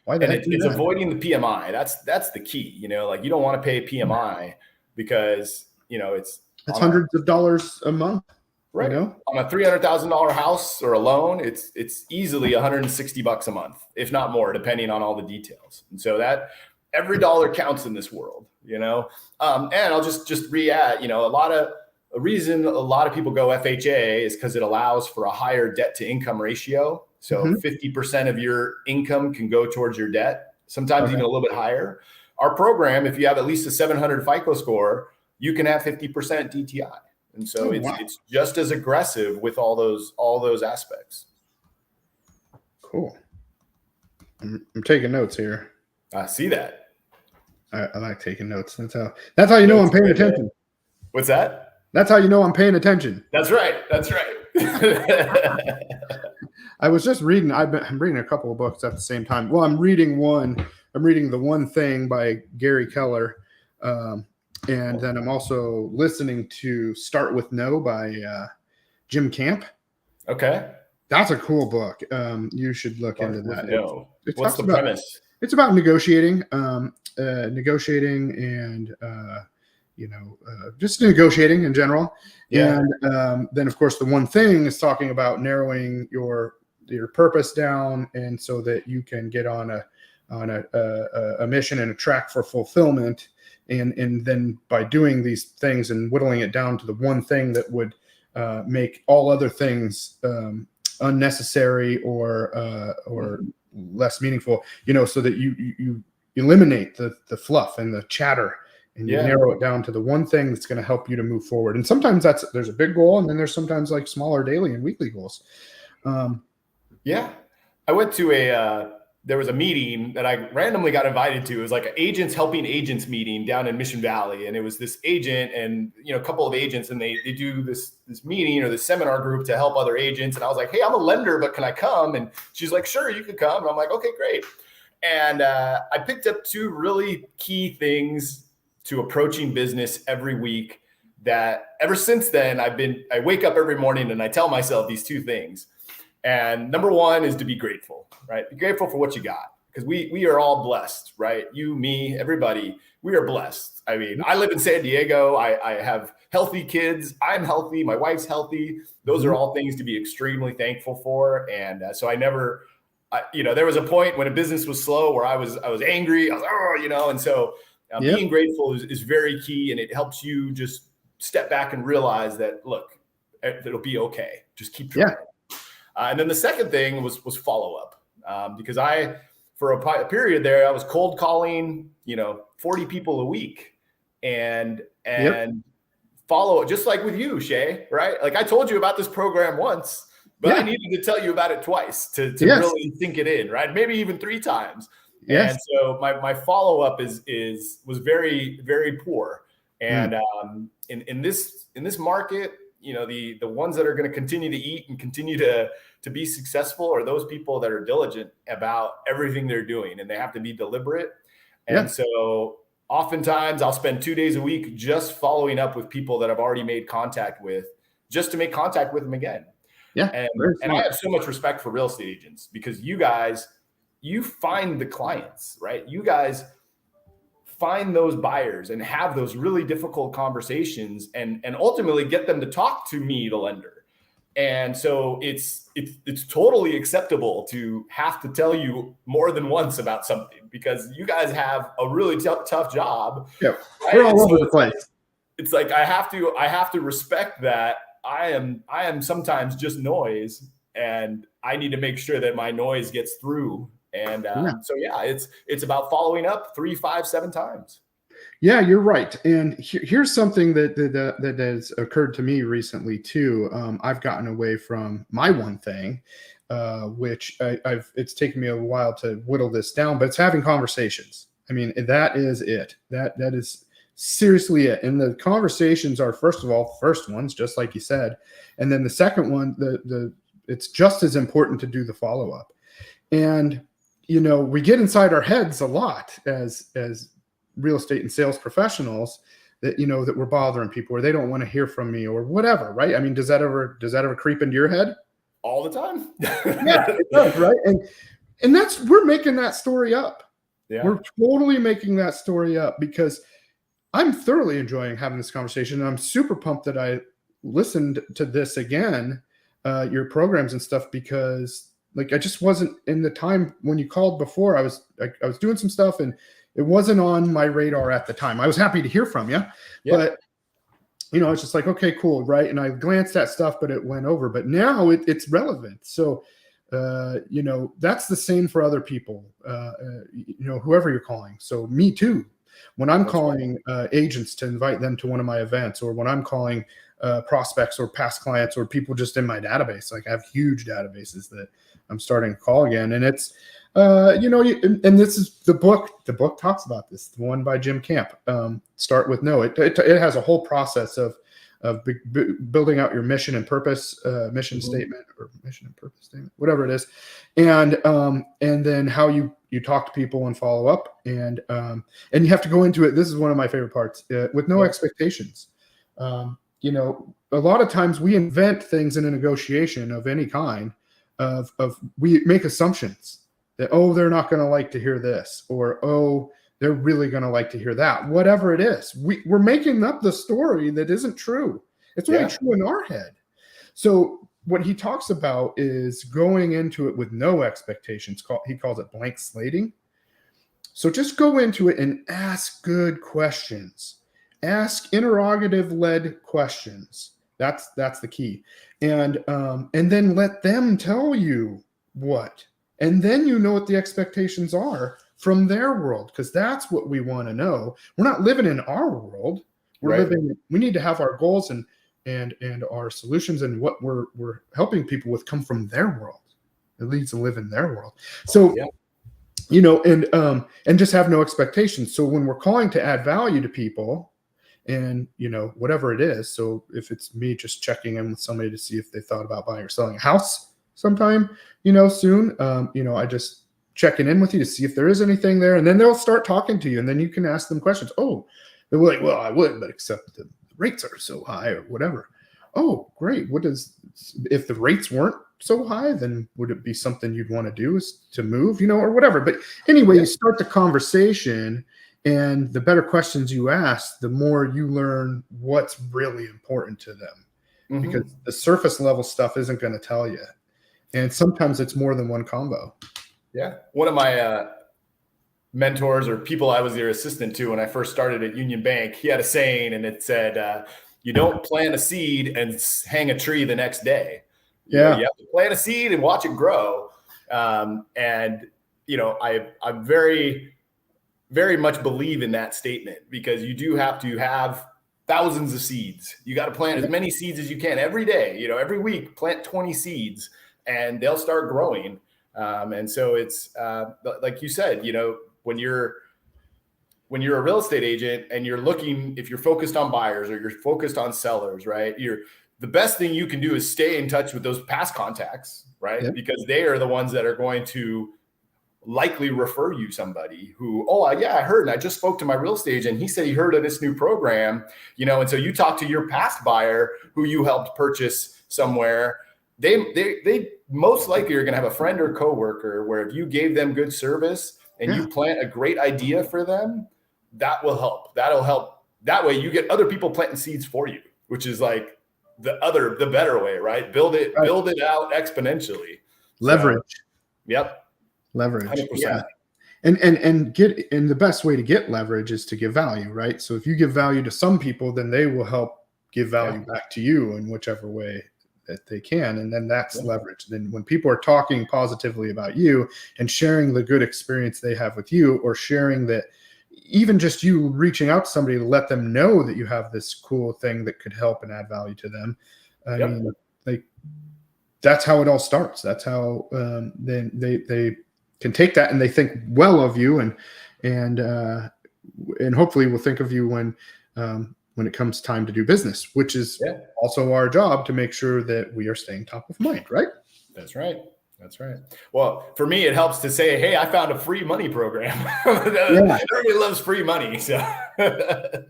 A: Why
B: it's avoiding the PMI. That's the key. You don't want to pay PMI because, it's
A: hundreds of dollars a month.
B: Right. On a $300,000 house or a loan, it's easily $160 a month, if not more, depending on all the details. And so that every dollar counts in this world, and I'll just re-add, a reason a lot of people go FHA is because it allows for a higher debt to income ratio. So 50% of your income can go towards your debt, sometimes even a little bit higher. Our program, if you have at least a 700 FICO score, you can have 50% DTI. And so it's just as aggressive with all those aspects.
A: Cool. I'm taking notes here.
B: I see that.
A: I like taking notes. That's how you know I'm paying attention.
B: What's that?
A: That's how you know I'm paying attention.
B: That's right.
A: I was just reading. I'm reading a couple of books at the same time. Well, I'm reading The One Thing by Gary Keller. And then I'm also listening to Start With No by Jim Camp.
B: Okay.
A: That's a cool book. You should look into that.
B: What's the premise?
A: It's about negotiating, and just negotiating in general. Yeah. And then, of course, The One Thing is talking about narrowing your purpose down, and so that you can get on a mission and a track for fulfillment. And then by doing these things and whittling it down to the one thing that would make all other things unnecessary or less meaningful, so that you eliminate the fluff and the chatter, and you narrow it down to the one thing that's going to help you to move forward. And sometimes there's a big goal, and then there's sometimes like smaller daily and weekly goals.
B: I went to there was a meeting that I randomly got invited to. It was like an agents helping agents meeting down in Mission Valley. And it was this agent and, a couple of agents, and they do this meeting or this seminar group to help other agents. And I was like, hey, I'm a lender, but can I come? And she's like, sure, you can come. And I'm like, okay, great. And I picked up two really key things to approaching business every week that ever since then, I wake up every morning and I tell myself these two things. And number one is to be grateful, right? Be grateful for what you got, because we are all blessed, right? You, me, everybody, we are blessed. I mean, I live in San Diego. I have healthy kids. I'm healthy. My wife's healthy. Those are all things to be extremely thankful for. And so I never there was a point when a business was slow where I was angry. I was, and so being grateful is very key, and it helps you just step back and realize that, look, it'll be okay. Just keep trying. And then the second thing was follow up, because for a period there, I was cold calling, 40 people a week, and follow, just like with you, Shay, right? Like I told you about this program once, but I needed to tell you about it twice to really sink it in, right? Maybe even 3 times. And so my follow-up was very, very poor. And in this market, the ones that are going to continue to eat and continue to be successful are those people that are diligent about everything they're doing, and they have to be deliberate. And so oftentimes I'll spend 2 days a week just following up with people that I've already made contact with, just to make contact with them again. And I have so much respect for real estate agents, because you find the clients, right? You guys find those buyers and have those really difficult conversations and ultimately get them to talk to me, the lender. And so it's totally acceptable to have to tell you more than once about something, because you guys have a really tough job.
A: Yeah,
B: right?
A: We're all over the place.
B: It's like I have to respect that I am sometimes just noise, and I need to make sure that my noise gets through. And so it's about following up 3, 5, 7 times.
A: Yeah, you're right. And here's something that has occurred to me recently too. I've gotten away from my one thing, which it's taken me a while to whittle this down, but it's having conversations. I mean, that is it. That is seriously it. And the conversations are, first of all, first ones, just like you said, and then the second one, it's just as important to do the follow up. And we get inside our heads a lot as real estate and sales professionals that, that we're bothering people, or they don't want to hear from me, or whatever. Right. I mean, does that ever creep into your head?
B: All the time.
A: Yeah, it does. Right. And we're making that story up. Yeah. We're totally making that story up, because I'm thoroughly enjoying having this conversation. And I'm super pumped that I listened to this again, your programs and stuff, because I just wasn't in the time when you called before. I was doing some stuff, and it wasn't on my radar at the time. I was happy to hear from you, but it's just like, okay, cool. Right. And I glanced at stuff, but it went over, but now it's relevant. So, that's the same for other people, whoever you're calling. So me too, when I'm calling agents to invite them to one of my events, or when I'm calling prospects or past clients or people just in my database, I have huge databases that I'm starting to call again. And it's, and this is the book talks about this, the one by Jim Camp, Start with No. It has a whole process of building out your mission and purpose, statement, or mission and purpose statement, whatever it is. And then how you talk to people and follow up, and you have to go into it. This is one of my favorite parts, with no expectations. A lot of times we invent things in a negotiation of any kind we make assumptions that, they're not going to like to hear this, or, they're really going to like to hear that. Whatever it is, we're making up the story that isn't true. It's only true in our head. So what he talks about is going into it with no expectations. He calls it blank slating. So just go into it and ask good questions. Ask interrogative-led questions. That's the key. And then let them tell you what. And then what the expectations are from their world, because that's what we want to know. We're not living in our world. We need to have our goals and our solutions and what we're helping people with come from their world. It leads to live in their world. So, and just have no expectations. So when we're calling to add value to people, and whatever it is, so if it's me just checking in with somebody to see if they thought about buying or selling a house sometime, soon, I just checking in with you to see if there is anything there, and then they'll start talking to you, and then you can ask them questions. They're like, well, I would, but except the rates are so high, or whatever. Oh, great. If the rates weren't so high, then would it be something you'd want to do, is to move, or whatever. But anyway, you start the conversation, and the better questions you ask, the more you learn what's really important to them, because the surface level stuff isn't going to tell you. And sometimes it's more than one combo.
B: Yeah. One of my mentors or people I was their assistant to when I first started at Union Bank, he had a saying, and it said, you don't plant a seed and hang a tree the next day. You know, you have to plant a seed and watch it grow. And, you know, I very, very much believe in that statement, because you do have to have thousands of seeds. You got to plant as many seeds as you can every day. You know, every week, plant 20 seeds and they'll start growing. And so it's like you said, you know, when you're a real estate agent and you're looking, if you're focused on buyers or you're focused on sellers, right? The best thing you can do is stay in touch with those past contacts, right? Yep. Because they are the ones that are going to likely refer you somebody who, oh yeah, I heard, and I just spoke to my real estate agent. He said he heard of this new program, you know, and so you talk to your past buyer who you helped purchase somewhere. They most likely are going to have a friend or coworker where if you gave them good service and you plant a great idea for them, that will help. That'll help. That way you get other people planting seeds for you, which is like the better way, right? Build it out exponentially.
A: Leverage.
B: So, yep.
A: Leverage.
B: 100%.
A: Yeah. And the best way to get leverage is to give value, right? So if you give value to some people, then they will help give value back to you in whichever way that they can. And then that's leverage. Then when people are talking positively about you and sharing the good experience they have with you, or sharing that, even just you reaching out to somebody to let them know that you have this cool thing that could help and add value to them. I mean, like, that's how it all starts. That's how then they can take that and they think well of you, and hopefully will think of you when it comes time to do business, which is also our job, to make sure that we are staying top of mind, right?
B: That's right. That's right. Well, for me, it helps to say, hey, I found a free money program. Everybody loves free money. So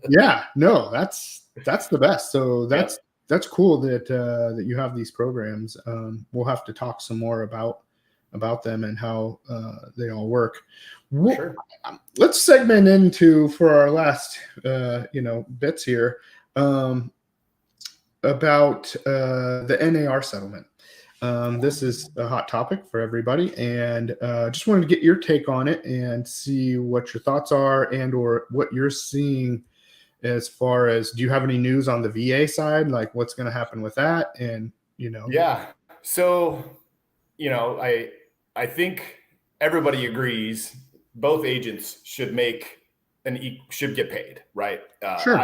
A: yeah, no, that's the best. So that's cool that you have these programs. We'll have to talk some more about them and how they all work. Sure. Let's segment into, for our last bits here, about the NAR settlement. This is a hot topic for everybody, and just wanted to get your take on it and see what your thoughts are, and or what you're seeing as far as, do you have any news on the VA side, like what's going to happen with that? And
B: so I think everybody agrees both agents should get paid, right?
A: Sure.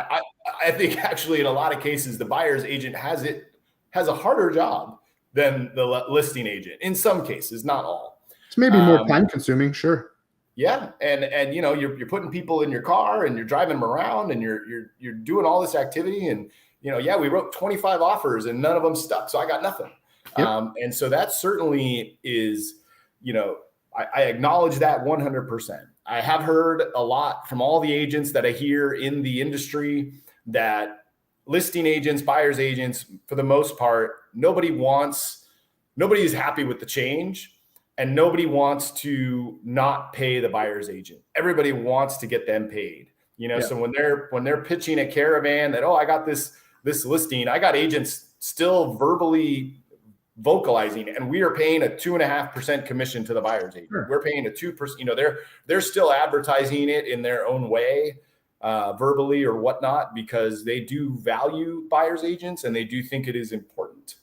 B: I think actually in a lot of cases the buyer's agent has a harder job than the listing agent in some cases, not all.
A: It's maybe more time consuming. Sure.
B: Yeah. And you're putting people in your car and you're driving them around and you're doing all this activity, and we wrote 25 offers and none of them stuck. So I got nothing. Yep. And so that certainly is, I acknowledge that 100%. I have heard a lot from all the agents that I hear in the industry that listing agents, buyer's agents, for the most part, nobody is happy with the change, and nobody wants to not pay the buyer's agent. Everybody wants to get them paid. So when they're pitching a caravan that, oh, I got this listing, I got agents still verbally vocalizing, and we are paying a 2.5% commission to the buyer's agent. Sure. We're paying a 2%. They're still advertising it in their own way, verbally or whatnot, because they do value buyer's agents and they do think it is important.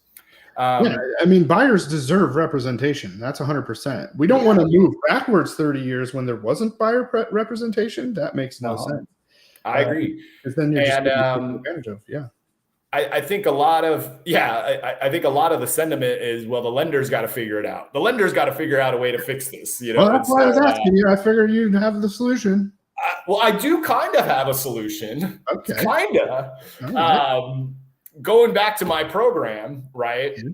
A: I mean, buyers deserve representation. That's 100%. We don't want to move backwards 30 years when there wasn't buyer representation. That makes no sense.
B: I agree.
A: Because then you're just taking advantage of. Yeah.
B: I think a lot of the sentiment is, well, the lender's got to figure it out. The lender's got to figure out a way to fix this.
A: Well, that's why I was asking you. I figured you'd have the solution.
B: Well, I do kind of have a solution.
A: Okay.
B: Kind of. Right. Going back to my program, right? Mm-hmm.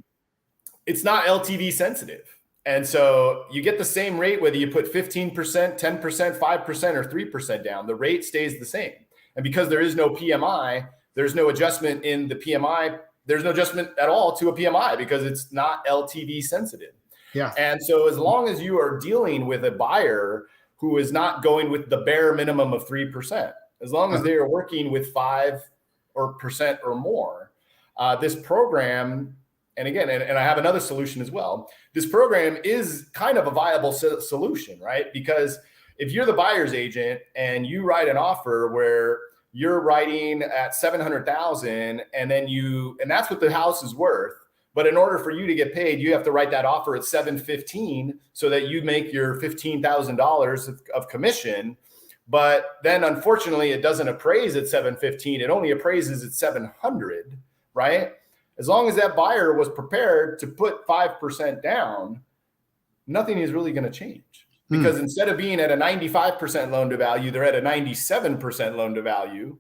B: It's not LTV sensitive. And so you get the same rate whether you put 15%, 10%, 5%, or 3% down. The rate stays the same. And because there is no PMI, there's no adjustment in the PMI. There's no adjustment at all to a PMI because it's not LTV sensitive. Yeah. And so as long as you are dealing with a buyer who is not going with the bare minimum of 3%, as long as they are working with 5% or more, this program and again, and I have another solution as well. This program is kind of a viable solution, right? Because if you're the buyer's agent and you write an offer where you're writing at 700,000 and that's what the house is worth. But in order for you to get paid, you have to write that offer at 715 so that you make your $15,000 of commission. But then unfortunately, it doesn't appraise at 715. It only appraises at 700, right? As long as that buyer was prepared to put 5% down, nothing is really going to change. Because instead of being at a 95% loan to value, they're at a 97% loan to value.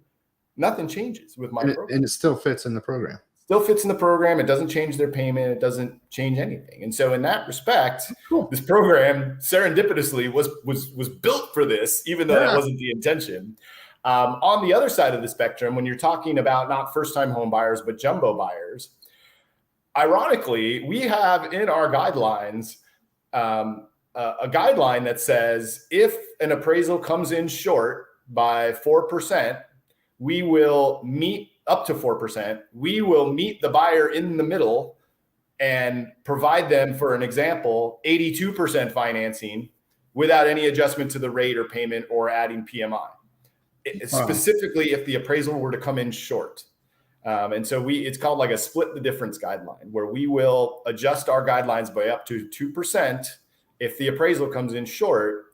B: Nothing changes with my program.
A: And it still fits in the program.
B: Still fits in the program. It doesn't change their payment. It doesn't change anything. And so in that respect, This program serendipitously was built for this, even though that wasn't the intention. On the other side of the spectrum, when you're talking about not first-time home buyers, but jumbo buyers, ironically, we have in our guidelines a guideline that says if an appraisal comes in short by 4%, we will meet up to 4%. We will meet the buyer in the middle and provide them, for an example, 82% financing without any adjustment to the rate or payment or adding PMI. Specifically, if the appraisal were to come in short. And so it's called like a split the difference guideline, where we will adjust our guidelines by up to 2% if the appraisal comes in short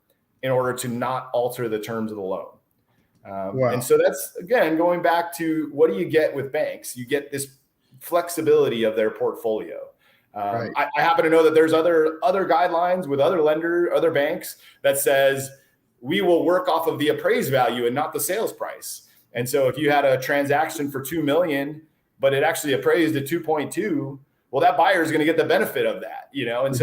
B: in order to not alter the terms of the loan. And so that's, again, going back to what do you get with banks? You get this flexibility of their portfolio. I happen to know that there's other guidelines with other banks that says we will work off of the appraised value and not the sales price. And so if you had a transaction for $2 million, but it actually appraised at 2.2, well, that buyer is going to get the benefit of that, And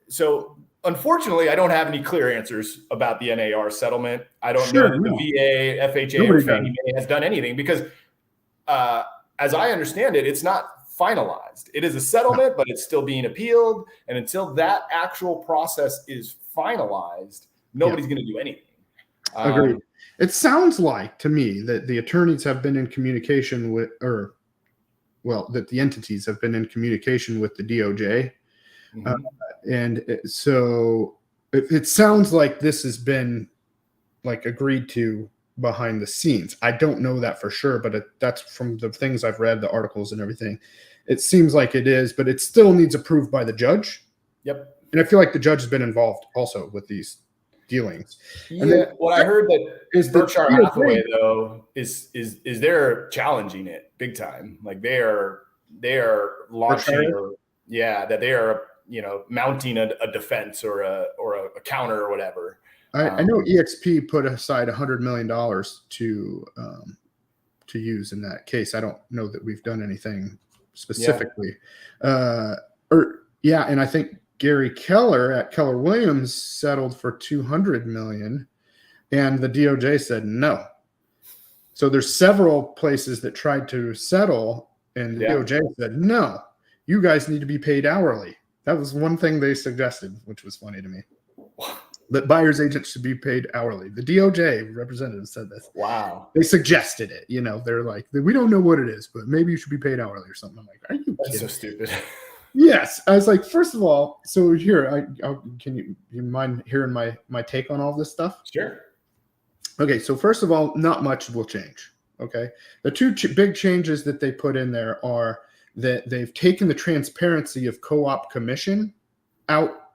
B: so unfortunately, I don't have any clear answers about the NAR settlement. I don't know that the VA, FHA, or Fannie Mae has done anything because, as I understand it, it's not finalized. It is a settlement, but it's still being appealed. And until that actual process is finalized, nobody's going to do anything.
A: Agreed. It sounds like to me that the attorneys have been in communication with, that the entities have been in communication with the DOJ. So it sounds like this has been like agreed to behind the scenes. I don't know that for sure, but that's from the things I've read, the articles and everything. It seems like it is, but it still needs approved by the judge.
B: Yep.
A: And I feel like the judge has been involved also with these dealings.
B: Yeah. What I heard that is Berkshire Hathaway though is they're challenging it big time. Like they are launching that they are mounting a defense or a counter or whatever.
A: I know EXP put aside $100 million to use in that case. I don't know that we've done anything specifically. And I think Gary Keller at Keller Williams settled for $200 million, and the DOJ said no. So there's several places that tried to settle, and the DOJ said no. You guys need to be paid hourly. That was one thing they suggested, which was funny to me. That buyer's agents should be paid hourly. The DOJ representative said this.
B: Wow.
A: They suggested it. They're like, we don't know what it is, but maybe you should be paid hourly or something. I'm like, are you kidding?
B: That's so stupid.
A: Yes. I was like, first of all, so here, can you mind hearing my take on all this stuff?
B: Sure.
A: Okay. So first of all, not much will change. Okay. The two big changes that they put in there are that they've taken the transparency of co-op commission out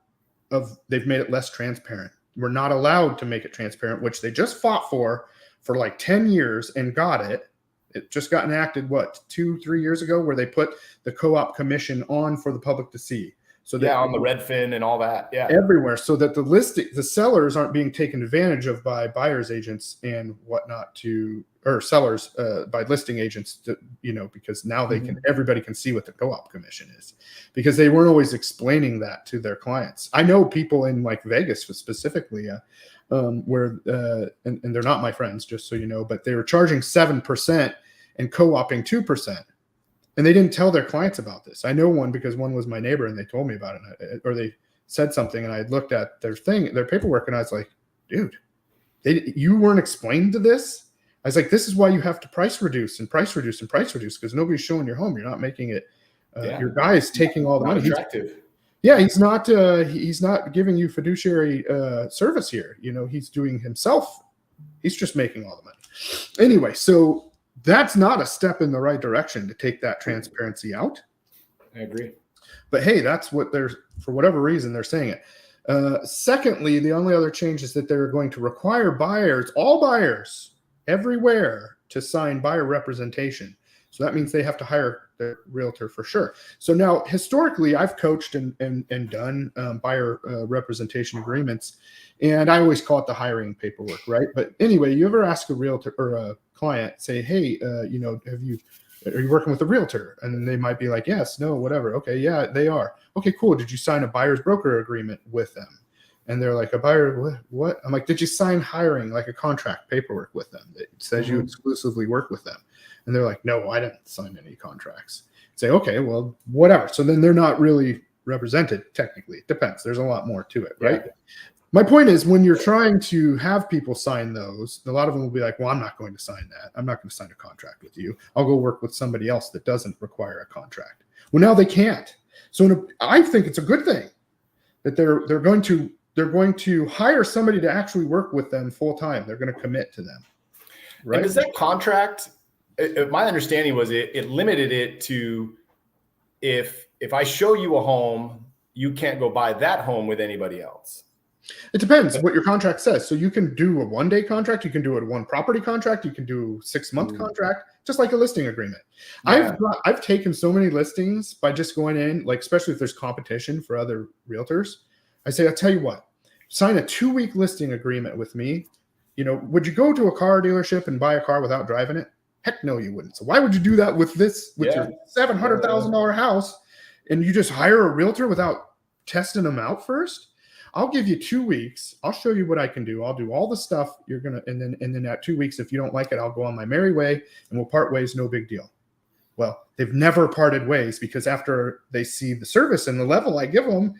A: of, they've made it less transparent. We're not allowed to make it transparent, which they just fought for like 10 years and got it. It just got enacted, 2-3 years ago, where they put the co-op commission on for the public to see. So that
B: on the Redfin and all that. Yeah.
A: Everywhere. So that the sellers aren't being taken advantage of by buyer's agents and whatnot or sellers by listing agents, because now everybody can see what the co-op commission is, because they weren't always explaining that to their clients. I know people in like Vegas specifically, where and they're not my friends, just so you know, but they were charging 7% and co-oping 2%. And they didn't tell their clients about this. I know one because one was my neighbor and they told me about it, or they said something, and I looked at their paperwork, and I was like, dude, you weren't explained to this. I was like, this is why you have to price reduce and price reduce and price reduce, because nobody's showing your home. You're not making it. Your guy is taking all the money.
B: Attractive.
A: He's not giving you fiduciary service here. He's doing himself. He's just making all the money. Anyway, so that's not a step in the right direction to take that transparency out.
B: I agree.
A: But hey, that's what for whatever reason, they're saying it. Secondly, the only other change is that they're going to require buyers, all buyers, everywhere, to sign buyer representation. So that means they have to hire the realtor for sure. So now, historically, I've coached and done buyer representation agreements, and I always call it the hiring paperwork, right? But anyway, you ever ask a realtor or a client, say, hey, are you working with a realtor? And they might be like, yes, no, whatever. Okay, yeah, they are. Okay, cool. Did you sign a buyer's broker agreement with them? And they're like, a buyer, what? I'm like, did you sign hiring, like a contract paperwork with them that says you exclusively work with them? And they're like, no, I didn't sign any contracts. Say, okay, well, whatever. So then they're not really represented technically. It depends. There's a lot more to it, right? Yeah. My point is, when you're trying to have people sign those, a lot of them will be like, well, I'm not going to sign that. I'm not going to sign a contract with you. I'll go work with somebody else that doesn't require a contract. Well, now they can't. So I think it's a good thing that they're going to hire somebody to actually work with them full time. They're going to commit to them. Right?
B: And does that contract, my understanding was it limited it to if I show you a home, you can't go buy that home with anybody else.
A: It depends what your contract says. So you can do a 1-day contract. You can do a 1-property contract. You can do a 6-month contract, just like a listing agreement. Yeah. I've taken so many listings by just going in, like, especially if there's competition for other realtors. I say, I'll tell you what, sign a 2-week listing agreement with me. Would you go to a car dealership and buy a car without driving it? Heck no, you wouldn't. So why would you do that with your $700,000 house, and you just hire a realtor without testing them out first? I'll give you 2 weeks. I'll show you what I can do. I'll do all the stuff and then at 2 weeks, if you don't like it, I'll go on my merry way and we'll part ways. No big deal. Well, they've never parted ways, because after they see the service and the level I give them,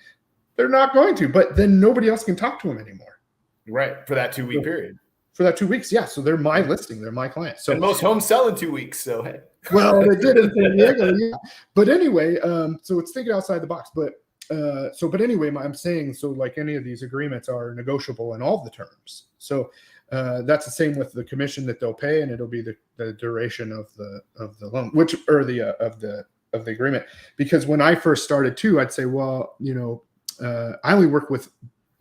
A: they're not going to, but then nobody else can talk to them anymore.
B: Right. For that 2-week period.
A: For that 2 weeks. Yeah. So they're my listing. They're my client. So,
B: and most homes sell in 2 weeks. So, hey.
A: Well, they did in San Diego. Yeah. But anyway, so it's thinking outside the box, but anyway, I'm saying, so like any of these agreements are negotiable in all the terms. So that's the same with the commission that they'll pay, and it'll be the duration of the loan, of the agreement. Because when I first started too, I'd say, well, I only work with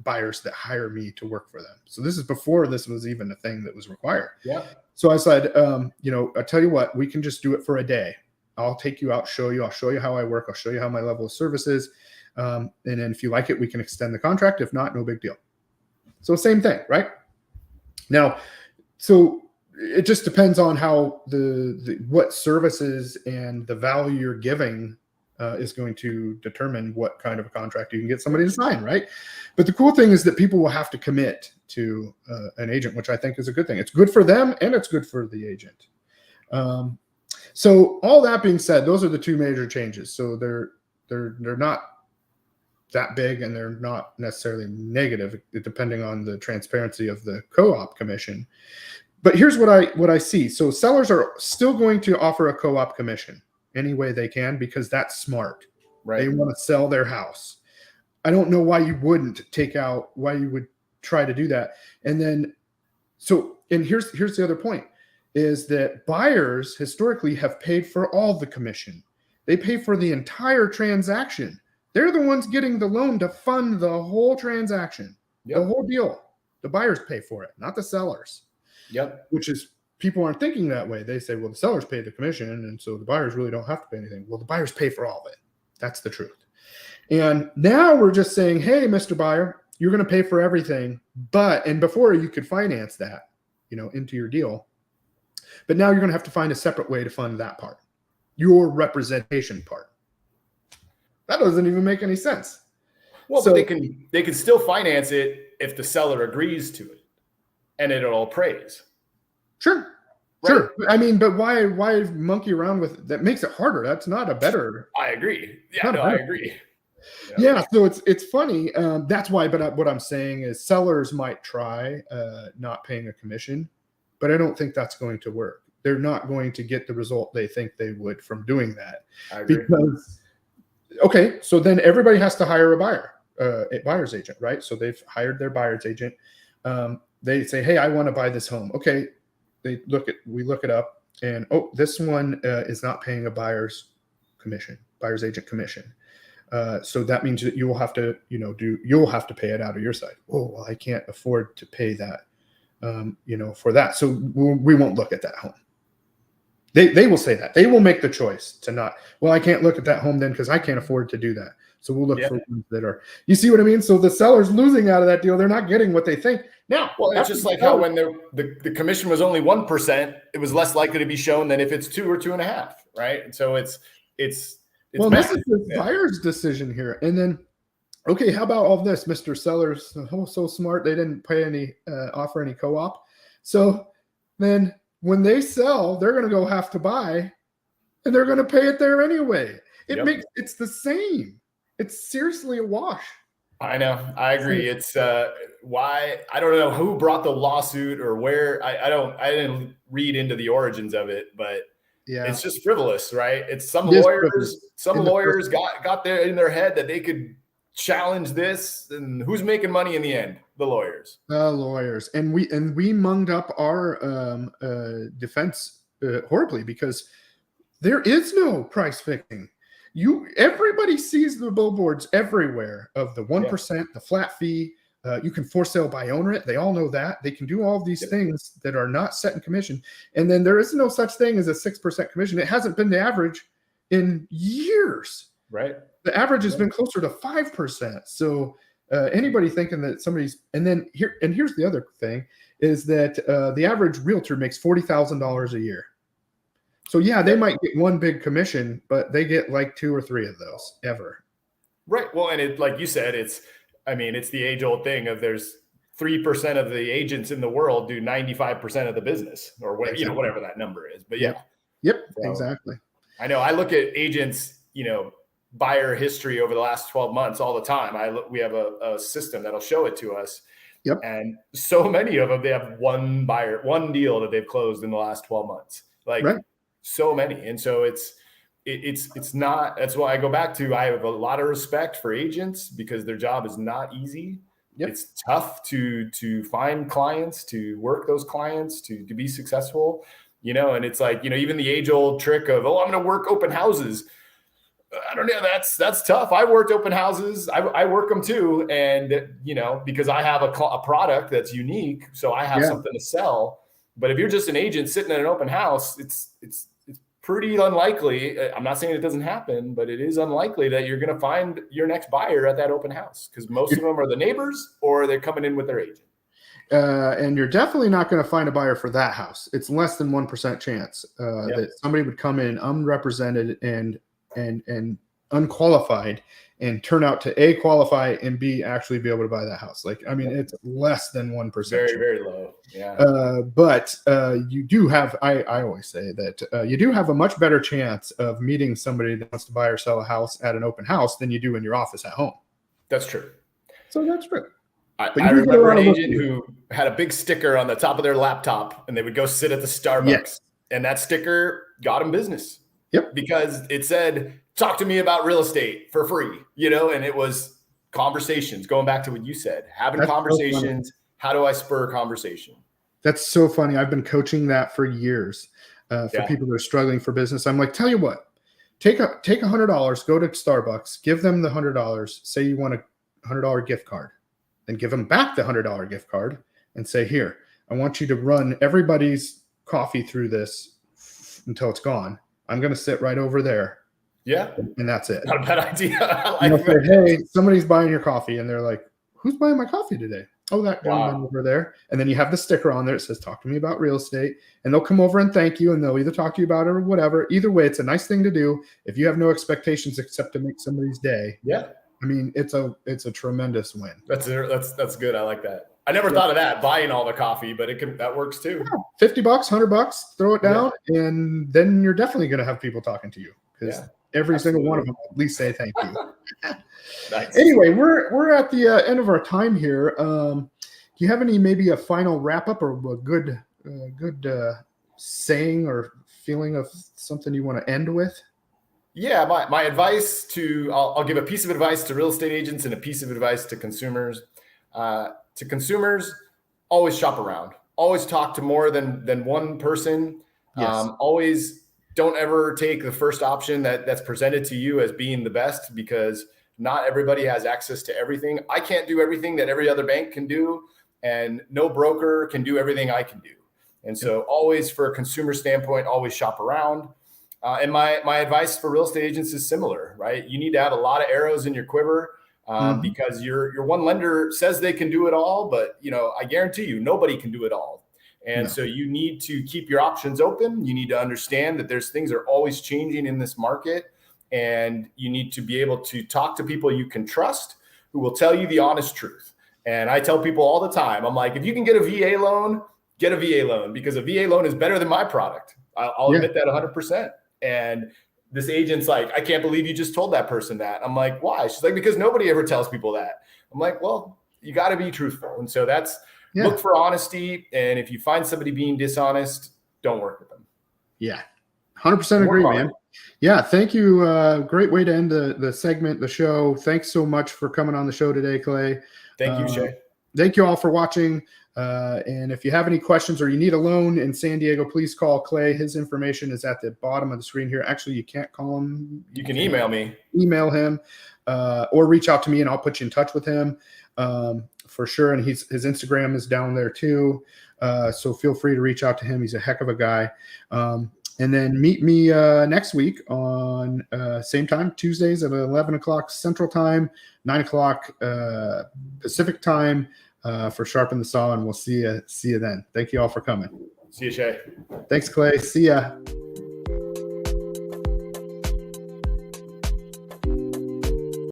A: buyers that hire me to work for them. So this is before this was even a thing that was required.
B: Yeah.
A: So I said, I tell you what, we can just do it for a day. I'll take you out, I'll show you how I work. I'll show you how my level of service is. And then if you like it, we can extend the contract. If not, no big deal. So same thing, right? Now, so it just depends on how what services and the value you're giving is going to determine what kind of a contract you can get somebody to sign, right? But the cool thing is that people will have to commit to an agent, which I think is a good thing. It's good for them and it's good for the agent. So all that being said, those are the two major changes. So they're not that big, and they're not necessarily negative, depending on the transparency of the co-op commission. But here's what I see. So sellers are still going to offer a co-op commission any way they can, because that's smart. Right. They want to sell their house. I don't know why you would try to do that. And then, and here's the other point, is that buyers historically have paid for all the commission. They pay for the entire transaction. They're the ones getting the loan to fund the whole transaction, the whole deal. The buyers pay for it, not the sellers. Yep. Which is, people aren't thinking that way. They say, well, the sellers pay the commission, and so the buyers really don't have to pay anything. Well, the buyers pay for all of it. That's the truth. And now we're just saying, hey, Mr. Buyer, you're going to pay for everything. And before you could finance that, into your deal. But now you're going to have to find a separate way to fund that part, your representation part. That doesn't even make any sense.
B: Well, so, but they can still finance it if the seller agrees to it, and it'll appraise.
A: Sure. Right? Sure. I mean, but why monkey around with it? That makes it harder. That's not a better.
B: I agree. Yeah, no, I agree.
A: Yeah. So it's funny. That's why. But what I'm saying is, sellers might try not paying a commission, but I don't think that's going to work. They're not going to get the result they think they would from doing that.
B: I agree.
A: Because, okay, so then everybody has to hire a buyer's agent, right? So they've hired their buyer's agent. They say, hey, I want to buy this home. Okay, we look it up, and this one is not paying a buyer's agent commission. So that means that you will have to, you'll have to pay it out of your side. Oh, well, I can't afford to pay that, for that. So we won't look at that home. They will say that. They will make the choice to not, well, I can't look at that home then because I can't afford to do that. So we'll look for ones that are, you see what I mean? So the seller's losing out of that deal. They're not getting what they think. Now,
B: well, it's just like how when the commission was only 1%, it was less likely to be shown than if it's 2 or 2.5, right? And so it's
A: well, this is the buyer's decision here. And then, okay, how about all this? Mr. Seller's so smart. They didn't pay any, offer any co-op. So then when they sell, they're going to go have to buy, and they're going to pay it there anyway. It's the same. It's seriously a wash.
B: I know. I agree. It's why I don't know who brought the lawsuit or where. I didn't read into the origins of it, but it's just frivolous, right? It's some lawyers got there in their head that they could challenge this, and who's making money in the end? The lawyers.
A: And we munged up our defense horribly, because there is no price fixing. Everybody sees the billboards everywhere of the 1%, the flat fee. You can for sale by owner it. They all know that. They can do all of these things that are not set in commission. And then there is no such thing as a 6% commission. It hasn't been the average in years.
B: Right.
A: The average has been closer to 5%. So anybody thinking that here's the other thing is that the average realtor makes $40,000 a year. So they might get one big commission, but they get like 2 or 3 of those ever.
B: Right. Well, and it, like you said, it's the age old thing of there's 3% of the agents in the world do 95% of the business, or whatever, whatever that number is. But
A: Yep, exactly.
B: I know I look at agents, buyer history over the last 12 months all the time. We have a system that'll show it to us.
A: Yep.
B: And so many of them, they have one deal that they've closed in the last 12 months. So many. And so it's not, that's why I go back to, I have a lot of respect for agents because their job is not easy. Yep. It's tough to find clients, to work those clients, to be successful, and it's like, even the age old trick of, I'm going to work open houses. I don't know. That's tough. I worked open houses. I work them too. And, because I have a product that's unique, so I have something to sell. But if you're just an agent sitting at an open house, it's pretty unlikely. I'm not saying it doesn't happen, but it is unlikely that you're going to find your next buyer at that open house, because most of them are the neighbors or they're coming in with their agent.
A: And you're definitely not going to find a buyer for that house. It's less than 1% chance that somebody would come in unrepresented and unqualified and turn out to A, qualify, and B, actually be able to buy that house. It's less than 1%.
B: Very, very low. Yeah.
A: But you do have, I always say that you do have a much better chance of meeting somebody that wants to buy or sell a house at an open house than you do in your office at home.
B: That's true.
A: So that's true.
B: I remember an agent who had a big sticker on the top of their laptop, and they would go sit at the Starbucks, and that sticker got them business.
A: Yep.
B: Because it said, talk to me about real estate for free, and it was conversations, going back to what you said, having conversations. So how do I spur conversation?
A: That's so funny. I've been coaching that for years for people that are struggling for business. I'm like, tell you what, take $100, go to Starbucks, give them the $100, say you want a $100 gift card, then give them back the $100 gift card and say, here, I want you to run everybody's coffee through this until it's gone. I'm going to sit right over there.
B: Yeah.
A: And that's it.
B: Not a bad idea. I like
A: say, hey, somebody's buying your coffee. And they're like, who's buying my coffee today? Oh, that gentleman over there. And then you have the sticker on there. It says, talk to me about real estate. And they'll come over and thank you. And they'll either talk to you about it or whatever. Either way, it's a nice thing to do. If you have no expectations except to make somebody's day.
B: Yeah.
A: I mean, it's a tremendous win.
B: That's good. I like that. I never thought of that, buying all the coffee, but that works too.
A: Yeah, $50, $100, throw it down, and then you're definitely going to have people talking to you, because every single one of them will at least say thank you.
B: Nice.
A: Anyway, we're at the end of our time here. Do you have maybe a final wrap up or a good good saying or feeling of something you want to end with?
B: Yeah, my advice I'll give a piece of advice to real estate agents and a piece of advice to consumers. To consumers, always shop around. Always talk to more than one person.
A: Yes.
B: Always don't ever take the first option that's presented to you as being the best, because not everybody has access to everything. I can't do everything that every other bank can do, and no broker can do everything I can do. And so always, for a consumer standpoint, always shop around. And my advice for real estate agents is similar, right? You need to have a lot of arrows in your quiver, because your one lender says they can do it all, but I guarantee you nobody can do it all. And so you need to keep your options open. You need to understand that things are always changing in this market, and you need to be able to talk to people you can trust, who will tell you the honest truth. And I tell people all the time, I'm like, if you can get a VA loan, get a VA loan, because a VA loan is better than my product. I'll admit that 100%. And this agent's like, I can't believe you just told that person that. I'm like, why? She's like, because nobody ever tells people that. I'm like, well, you got to be truthful. And so look for honesty. And if you find somebody being dishonest, don't work with them.
A: Yeah. 100% agree, man. Yeah. Thank you. Great way to end the segment, the show. Thanks so much for coming on the show today, Clay.
B: Thank you, Shay.
A: Thank you all for watching. And if you have any questions or you need a loan in San Diego, please call Clay. His information is at the bottom of the screen here. Actually, you can't call him.
B: You can email me.
A: Email him or reach out to me, and I'll put you in touch with him for sure. And his Instagram is down there too. So feel free to reach out to him. He's a heck of a guy. And then meet me next week on same time, Tuesdays at 11 o'clock Central Time, 9 o'clock Pacific Time for Sharpen the Saw, and we'll see you then. Thank you all for coming.
B: See you, Shay.
A: Thanks, Clay. See ya.